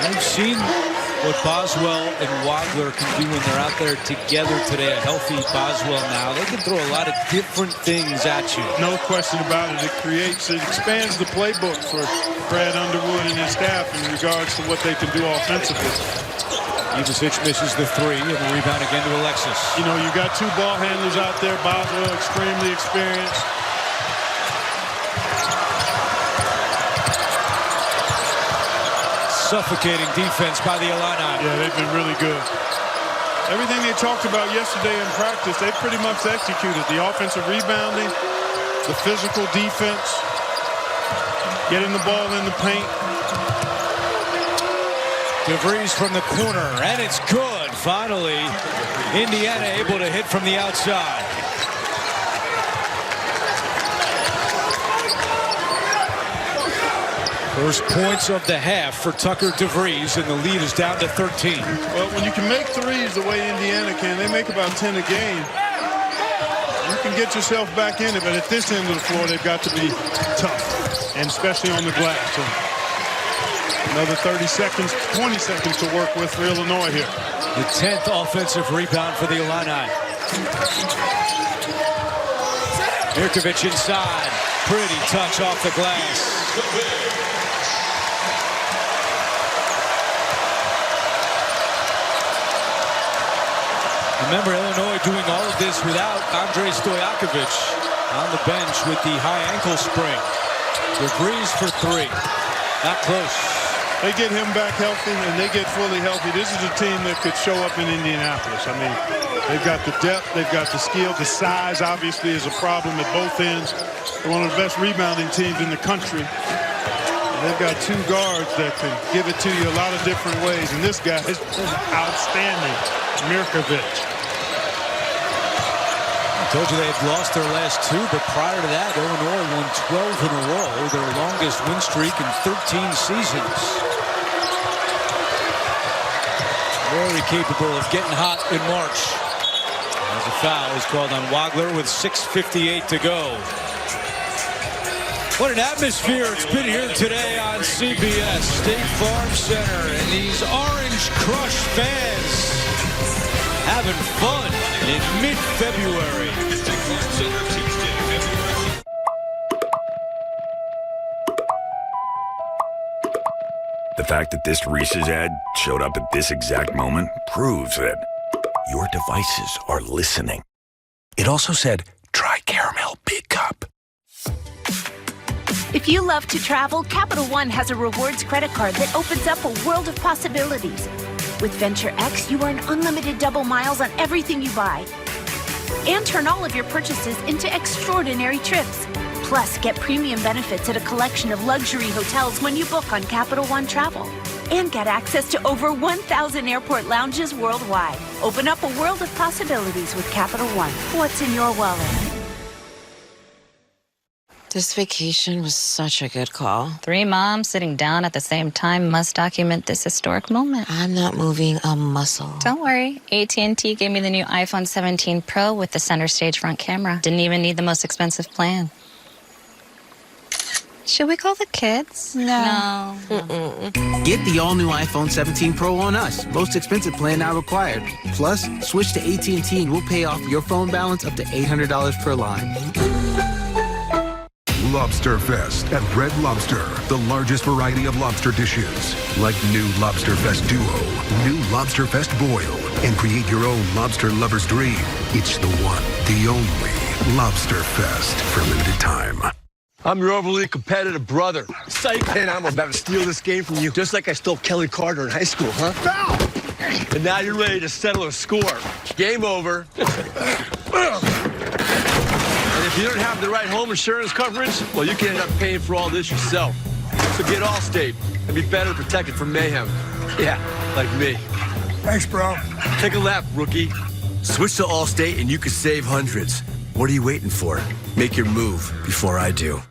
We've seen what Boswell and Wagler can do when they're out there together today. A healthy Boswell now. They can throw a lot of different things at you. No question about it. It expands the playbook for Brad Underwood and his staff in regards to what they can do offensively. Ivicic misses the 3 and the rebound again to Alexis. You know, you got 2 ball handlers out there. Boswell, extremely experienced. Suffocating defense by the Illini. Yeah, they've been really good. Everything they talked about yesterday in practice, they pretty much executed. The offensive rebounding, the physical defense, getting the ball in the paint. DeVries from the corner, and it's good. Finally, Indiana able to hit from the outside. First points of the half for Tucker DeVries, and the lead is down to 13. Well, when you can make threes the way Indiana can, they make about 10 a game. You can get yourself back in it, but at this end of the floor, they've got to be tough, and especially on the glass. So another 30 seconds, 20 seconds to work with for Illinois here. The 10th offensive rebound for the Illini. Mirkovic inside. Pretty touch off the glass. Remember, Illinois doing all of this without Andrei Stojakovic on the bench with the high ankle sprain. DeVries for 3. Not close. They get him back healthy, and they get fully healthy. This is a team that could show up in Indianapolis. I mean, they've got the depth, they've got the skill. The size, obviously, is a problem at both ends. They're one of the best rebounding teams in the country. And they've got 2 guards that can give it to you a lot of different ways. And this guy is outstanding, Mirkovic. I told you they had lost their last 2, but prior to that, Illinois won 12 in a row, their longest win streak in 13 seasons. Very capable of getting hot in March. As a foul is called on Wagler with 6:58 to go. What an atmosphere it's been here today on CBS, State Farm Center, and these Orange Crush fans having fun in mid-February. The fact that this Reese's ad showed up at this exact moment proves that your devices are listening. It also said, try Caramel Big Cup. If you love to travel, Capital One has a rewards credit card that opens up a world of possibilities. With Venture X, you earn unlimited double miles on everything you buy. And turn all of your purchases into extraordinary trips. Plus, get premium benefits at a collection of luxury hotels when you book on Capital One Travel. And get access to over 1,000 airport lounges worldwide. Open up a world of possibilities with Capital One. What's in your wallet? This vacation was such a good call. 3 moms sitting down at the same time must document this historic moment. I'm not moving a muscle. Don't worry. AT&T gave me the new iPhone 17 Pro with the center stage front camera. Didn't even need the most expensive plan. Should we call the kids? No. Get the all-new iPhone 17 Pro on us. Most expensive plan not required. Plus, switch to AT&T and we'll pay off your phone balance up to $800 per line. Lobster Fest at Red Lobster. The largest variety of lobster dishes. Like new Lobster Fest Duo, new Lobster Fest Boil, and create your own lobster lover's dream. It's the one, the only Lobster Fest for limited time. I'm your overly competitive brother. Psych, and I'm about to steal this game from you, just like I stole Kelly Carter in high school, huh? Foul! And now you're ready to settle a score. Game over. And if you don't have the right home insurance coverage, well, you can end up paying for all this yourself. So get Allstate and be better protected from mayhem. Yeah, like me. Thanks, bro. Take a lap, rookie. Switch to Allstate and you could save hundreds. What are you waiting for? Make your move before I do.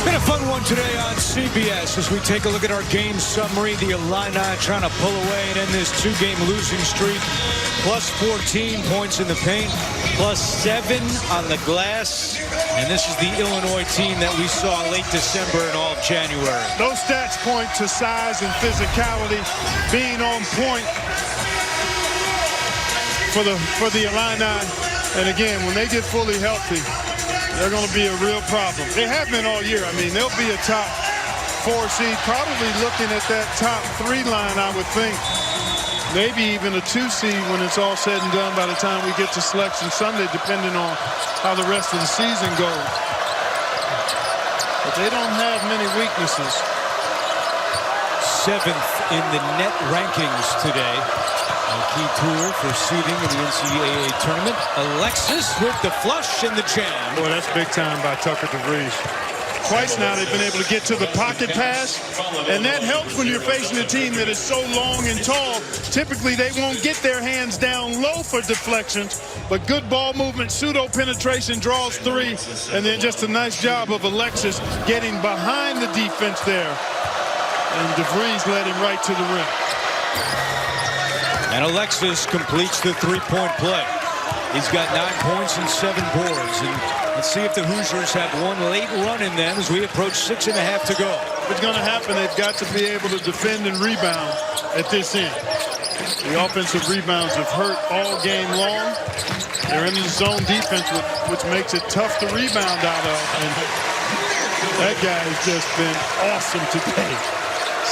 Been a fun one today on CBS as we take a look at our game summary. The Illini trying to pull away and end this two-game losing streak. Plus 14 points in the paint, plus 7 on the glass. And this is the Illinois team that we saw late December and all of January. Those stats point to size and physicality being on point for the Illini. And again, when they get fully healthy, they're going to be a real problem. They have been all year. I mean, they'll be a top 4 seed, probably looking at that top 3 line, I would think. Maybe even a 2 seed when it's all said and done by the time we get to Selection Sunday, depending on how the rest of the season goes. But they don't have many weaknesses. 7th in the net rankings today. A key tool for seeding in the NCAA tournament. Alexis with the flush and the jam. Boy, that's big time by Tucker DeVries. Twice now they've been able to get to the pocket pass, and that helps when you're facing a team that is so long and tall. Typically, they won't get their hands down low for deflections, but good ball movement, pseudo penetration, draws 3, and then just a nice job of Alexis getting behind the defense there. And DeVries led him right to the rim. And Alexis completes the three-point play. He's got 9 points and 7 boards. And let's see if the Hoosiers have one late run in them as we approach 6.5 to go. What's going to happen, they've got to be able to defend and rebound at this end. The offensive rebounds have hurt all game long. They're in the zone defense, which makes it tough to rebound out of. And that guy has just been awesome today.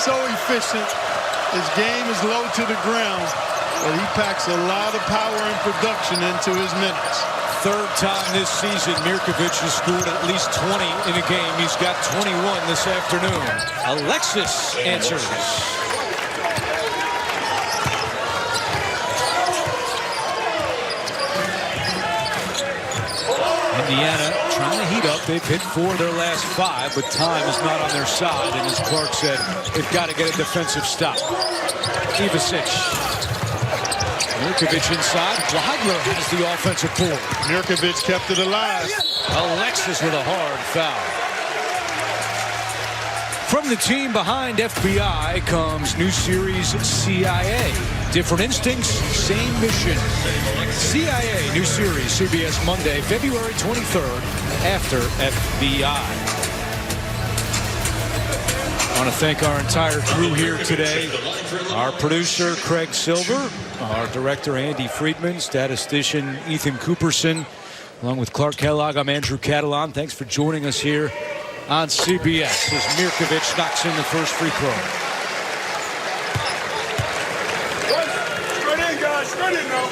So efficient. His game is low to the ground, but he packs a lot of power and production into his minutes. Third time this season, Mirkovic has scored at least 20 in a game. He's got 21 this afternoon. Alexis answers. Indiana trying to heat up. They've hit 4 of their last 5, but time is not on their side. And as Clark said, they've got to get a defensive stop. Ivasic. Mirkovic inside. Wagler has the offensive pull. Mirkovic kept it alive. Alexis with a hard foul. From the team behind FBI comes new series CIA. Different instincts, same mission. CIA new series, CBS Monday, February 23rd, after FBI. I want to thank our entire crew here today. Our producer, Craig Silver. Our director, Andy Friedman. Statistician, Ethan Cooperson. Along with Clark Kellogg, I'm Andrew Catalan. Thanks for joining us here on CBS as Mirkovic knocks in the first free throw. Straight in, guys. Straight in now.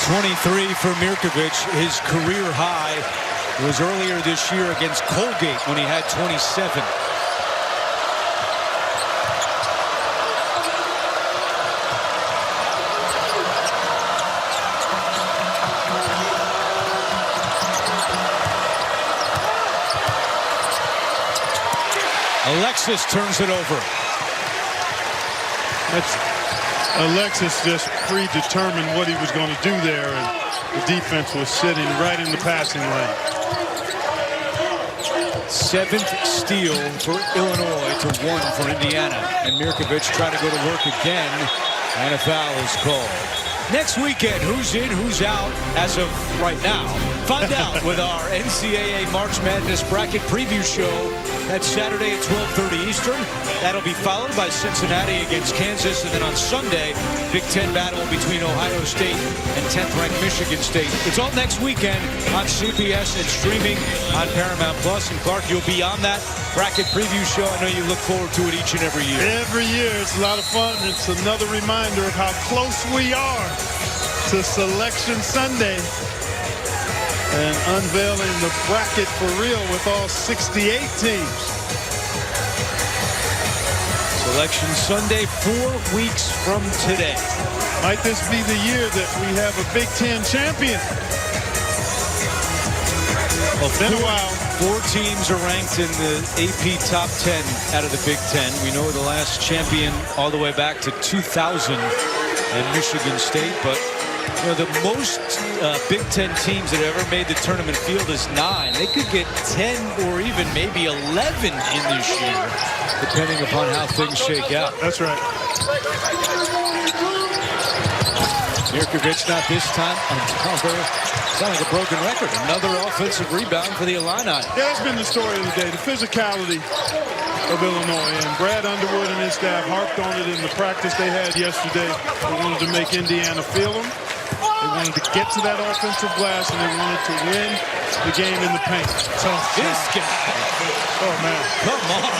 23 for Mirkovic. His career high was earlier this year against Colgate when he had 27. Alexis turns it over. Alexis just predetermined what he was going to do there, and the defense was sitting right in the passing lane. 7th steal for Illinois to 1 for Indiana. And Mirkovic tried to go to work again, and a foul is called. Next weekend, who's in, who's out as of right now? Find out with our NCAA March Madness Bracket Preview Show. That's Saturday at 12:30 Eastern. That'll be followed by Cincinnati against Kansas. And then on Sunday, Big Ten battle between Ohio State and 10th-ranked Michigan State. It's all next weekend on CBS and streaming on Paramount Plus. And Clark, you'll be on that Bracket Preview Show. I know you look forward to it each and every year. Every year. It's a lot of fun. It's another reminder of how close we are to Selection Sunday and unveiling the bracket for real with all 68 teams. Selection Sunday, 4 weeks from today. Might this be the year that we have a Big Ten champion? Well, it's been a while. 4 teams are ranked in the AP top 10 out of the Big Ten. We know the last champion all the way back to 2000 and Michigan State, but you know, the most Big Ten teams that ever made the tournament field is 9. They could get 10 or even maybe 11 in this year, depending upon how things shake out. That's right. Mirkovic not this time. Sounds like a broken record. Another offensive rebound for the Illini. Yeah, that's been the story of the day. The physicality of Illinois. And Brad Underwood and his staff harped on it in the practice they had yesterday. They wanted to make Indiana feel them. They wanted to get to that offensive glass, and they wanted to win the game in the paint. So this guy. Oh, man. Come on.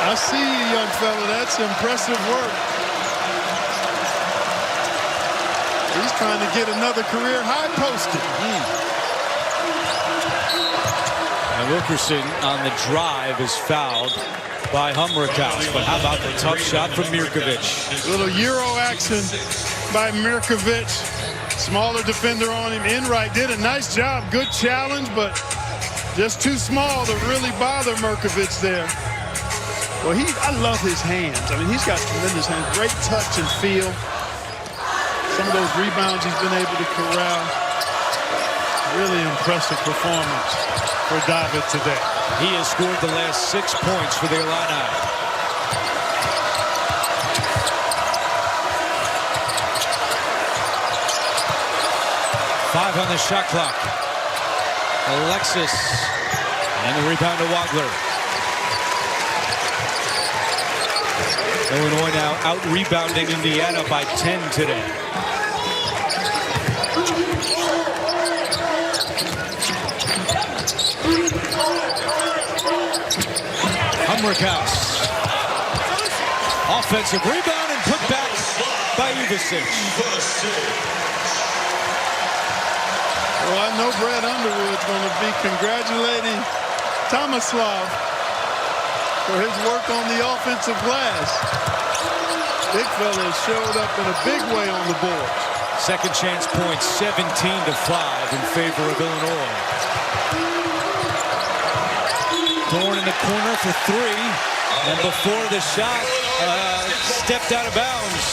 I see you, young fella. That's impressive work. He's trying to get another career high posted. And Wilkerson on the drive is fouled by Humrickhouse. But how about the tough shot from Mirkovic? Little Euro action by Mirkovic. Smaller defender on him. Enright did a nice job. Good challenge, but just too small to really bother Mirkovic there. Well, I love his hands. I mean, he's got tremendous hands. Great touch and feel. Some of those rebounds he's been able to corral. Really impressive performance for David today. He has scored the last 6 points for the Illini. Five on the shot clock. Alexis. And the rebound to Wagler. Illinois now out-rebounding Indiana by 10 today. Humrickhouse. Offensive rebound and put back by Ivisic. Well, I know Brad Underwood's going to be congratulating Tomislav for his work on the offensive glass. Big fella has showed up in a big way on the board. Second chance points, 17-5 in favor of Illinois. Thorne in the corner for 3. And before the shot, stepped out of bounds.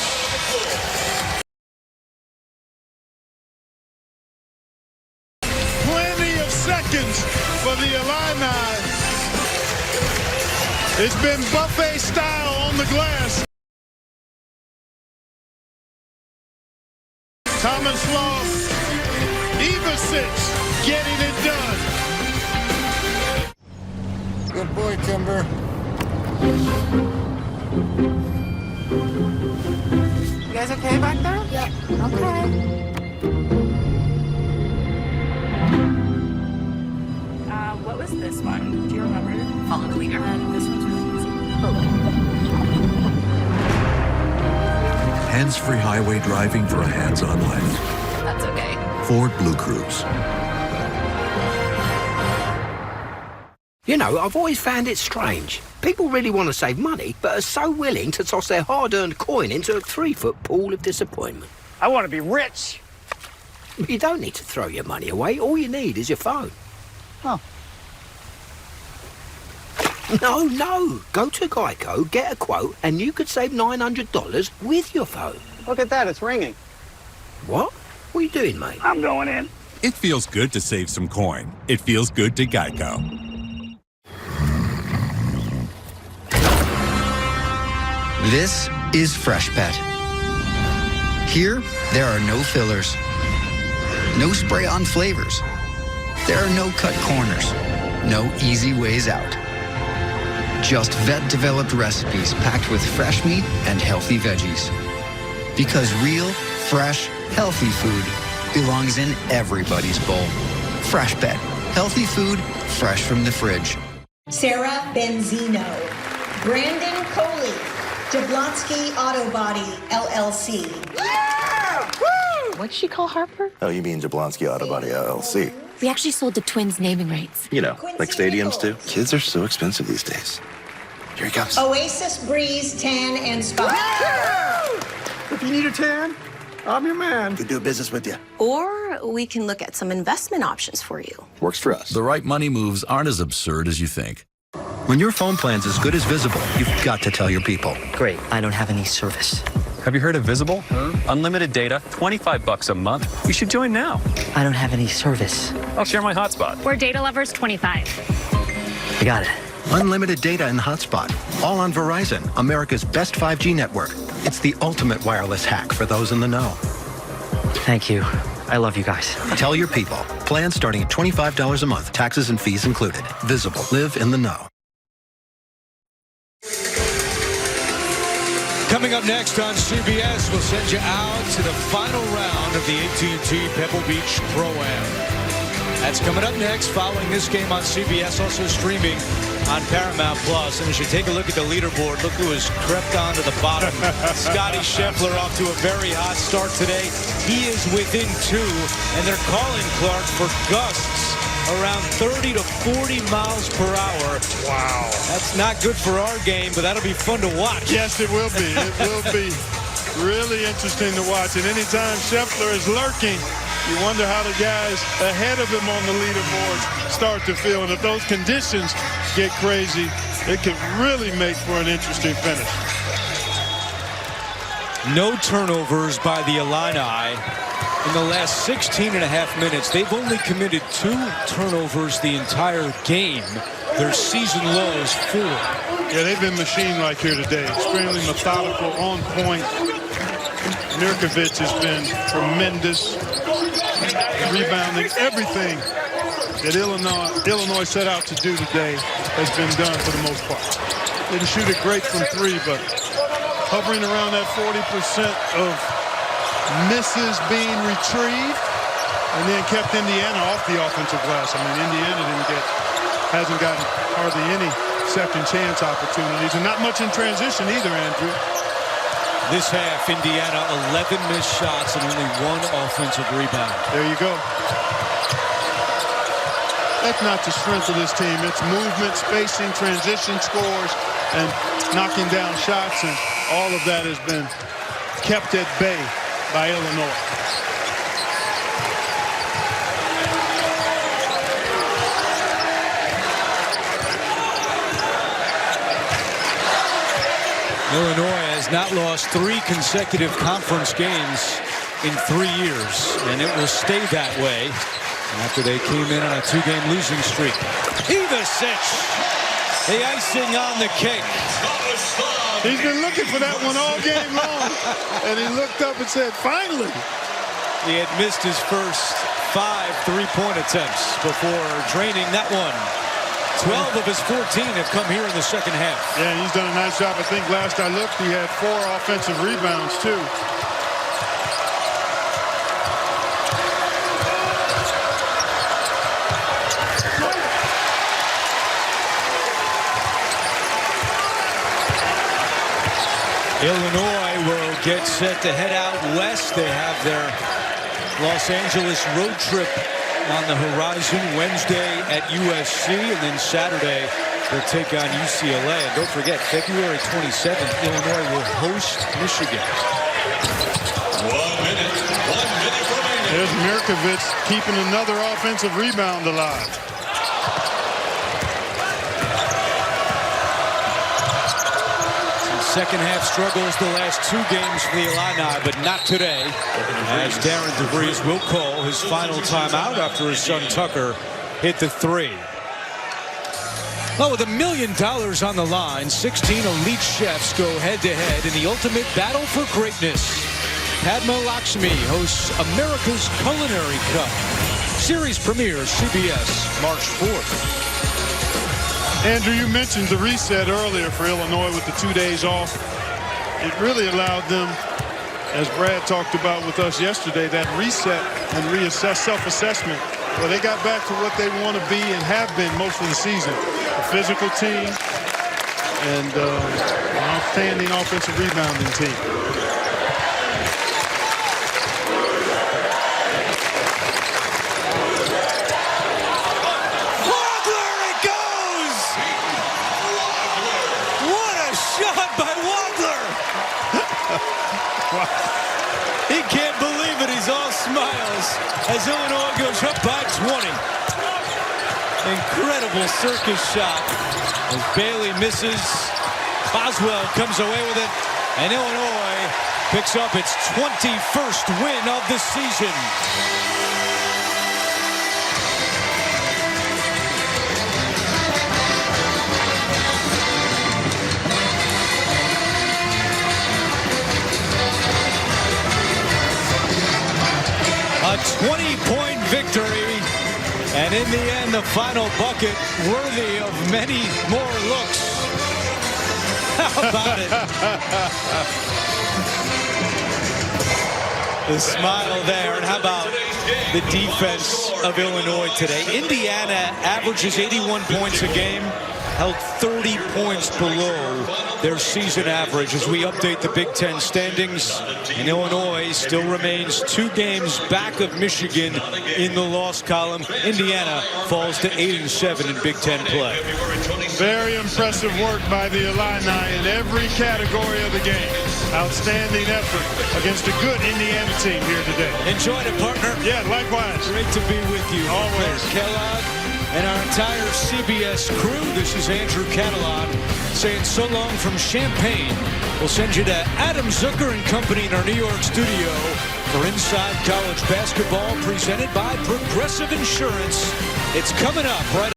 Plenty of seconds for the Illini. It's been buffet style on the glass. Tomislav Ivisic getting it done. Good boy, Timber. You guys okay back there? Yeah. Okay. What was this one? Do you remember? Follow the leader. And this one's really easy. Hands-free highway driving for a hands-on life. That's okay. Ford Blue Cruise. You know, I've always found it strange. People really want to save money, but are so willing to toss their hard-earned coin into a 3-foot pool of disappointment. I want to be rich. You don't need to throw your money away. All you need is your phone. Oh. No. Go to Geico, get a quote, and you could save $900 with your phone. Look at that, it's ringing. What? What are you doing, mate? I'm going in. It feels good to save some coin. It feels good to Geico. This is Freshpet. Here, there are no fillers, no spray-on flavors. There are no cut corners, no easy ways out. Just vet-developed recipes packed with fresh meat and healthy veggies. Because real, fresh, healthy food belongs in everybody's bowl. Freshpet. Healthy food, fresh from the fridge. Sarah Benzino. Brandon Coley. Jablonski Auto Body, LLC. Yeah! Woo! What'd she call Harper? Oh, you mean Jablonski Auto Body, LLC. We actually sold the Twins naming rights. You know, like stadiums do. Kids are so expensive these days. Here he comes. Oasis Breeze Tan and Spa. Yeah! If you need a tan, I'm your man. Could do a business with you. Or we can look at some investment options for you. Works for us. The right money moves aren't as absurd as you think. When your phone plan's as good as Visible, you've got to tell your people. Great, I don't have any service. Have you heard of Visible? Unlimited data, $25 a month. You should join now. I don't have any service. I'll share my hotspot. We're data lovers 25. I got it. Unlimited data and hotspot. All on Verizon, America's best 5G network. It's the ultimate wireless hack for those in the know. Thank you. I love you guys. Tell your people. Plans starting at $25 a month. Taxes and fees included. Visible. Live in the know. Coming up next on CBS, we'll send you out to the final round of the AT&T Pebble Beach Pro-Am. That's coming up next following this game on CBS, also streaming on Paramount Plus. And as you take a look at the leaderboard, look who has crept onto the bottom. Scotty Scheffler off to a very hot start today. He is within 2, and they're calling, Clark, for gusts around 30 to 40 miles per hour. Wow. That's not good for our game, but that'll be fun to watch. Yes, it will be. It will be really interesting to watch. And anytime Scheffler is lurking, you wonder how the guys ahead of him on the leaderboard start to feel. And if those conditions get crazy, it could really make for an interesting finish. No turnovers by the Illini. In the last 16 and a half minutes, they've only committed 2 turnovers the entire game. Their season low is 4. Yeah, they've been machine-like here today. Extremely methodical, on point. Mirkovic has been tremendous. Rebounding, everything that Illinois set out to do today has been done for the most part. Didn't shoot it great from 3, but hovering around that 40% of misses being retrieved, and then kept Indiana off the offensive glass. I mean, Indiana hasn't gotten hardly any second chance opportunities, and not much in transition either, Andrew. This half, Indiana 11 missed shots and only 1 offensive rebound. There you go. That's not the strength of this team. It's movement, spacing, transition scores, and knocking down shots, and all of that has been kept at bay by Illinois. Illinois has not lost 3 consecutive conference games in 3 years, and it will stay that way after they came in on a 2-game losing streak. Ivasic, the icing on the cake. He's been looking for that one all game long, and he looked up and said, finally. He had missed his first 5 3-point attempts before draining that one. 12 of his 14 have come here in the second half. Yeah, he's done a nice job. I think last I looked, he had 4 offensive rebounds, too. Illinois will get set to head out west. They have their Los Angeles road trip on the horizon Wednesday at USC, and then Saturday they'll take on UCLA. And don't forget, February 27th, Illinois will host Michigan. 1 minute remaining. There's Mirkovic keeping another offensive rebound alive. Second half struggles the last 2 games for the Illini, but not today, as Darren DeVries will call his final timeout after his son Tucker hit the 3. Well, with $1 million on the line, 16 elite chefs go head-to-head in the ultimate battle for greatness. Padma Lakshmi hosts America's Culinary Cup. Series premieres CBS March 4th. Andrew, you mentioned the reset earlier for Illinois with the 2 days off. It really allowed them, as Brad talked about with us yesterday, that reset and reassess, self-assessment. Well, they got back to what they want to be and have been most of the season. A physical team and an outstanding offensive rebounding team. He can't believe it. He's all smiles as Illinois goes up by 20. Incredible circus shot as Bailey misses. Boswell comes away with it, and Illinois picks up its 21st win of the season. A 20-point victory, and in the end, the final bucket worthy of many more looks. How about it? The smile there, and how about the defense of Illinois today? Indiana averages 81 points a game, held 30 points below their season average as we update the Big Ten standings. And Illinois still remains 2 games back of Michigan in the loss column. Indiana falls to 8-7 in Big Ten play. Very impressive work by the Illini in every category of the game. Outstanding effort against a good Indiana team here today. Enjoyed it, partner. Yeah, likewise. Great to be with you. Always. Kellogg and our entire CBS crew. This is Andrew Catalan saying so long from Champaign. We'll send you to Adam Zucker and company in our New York studio for Inside College Basketball presented by Progressive Insurance. It's coming up right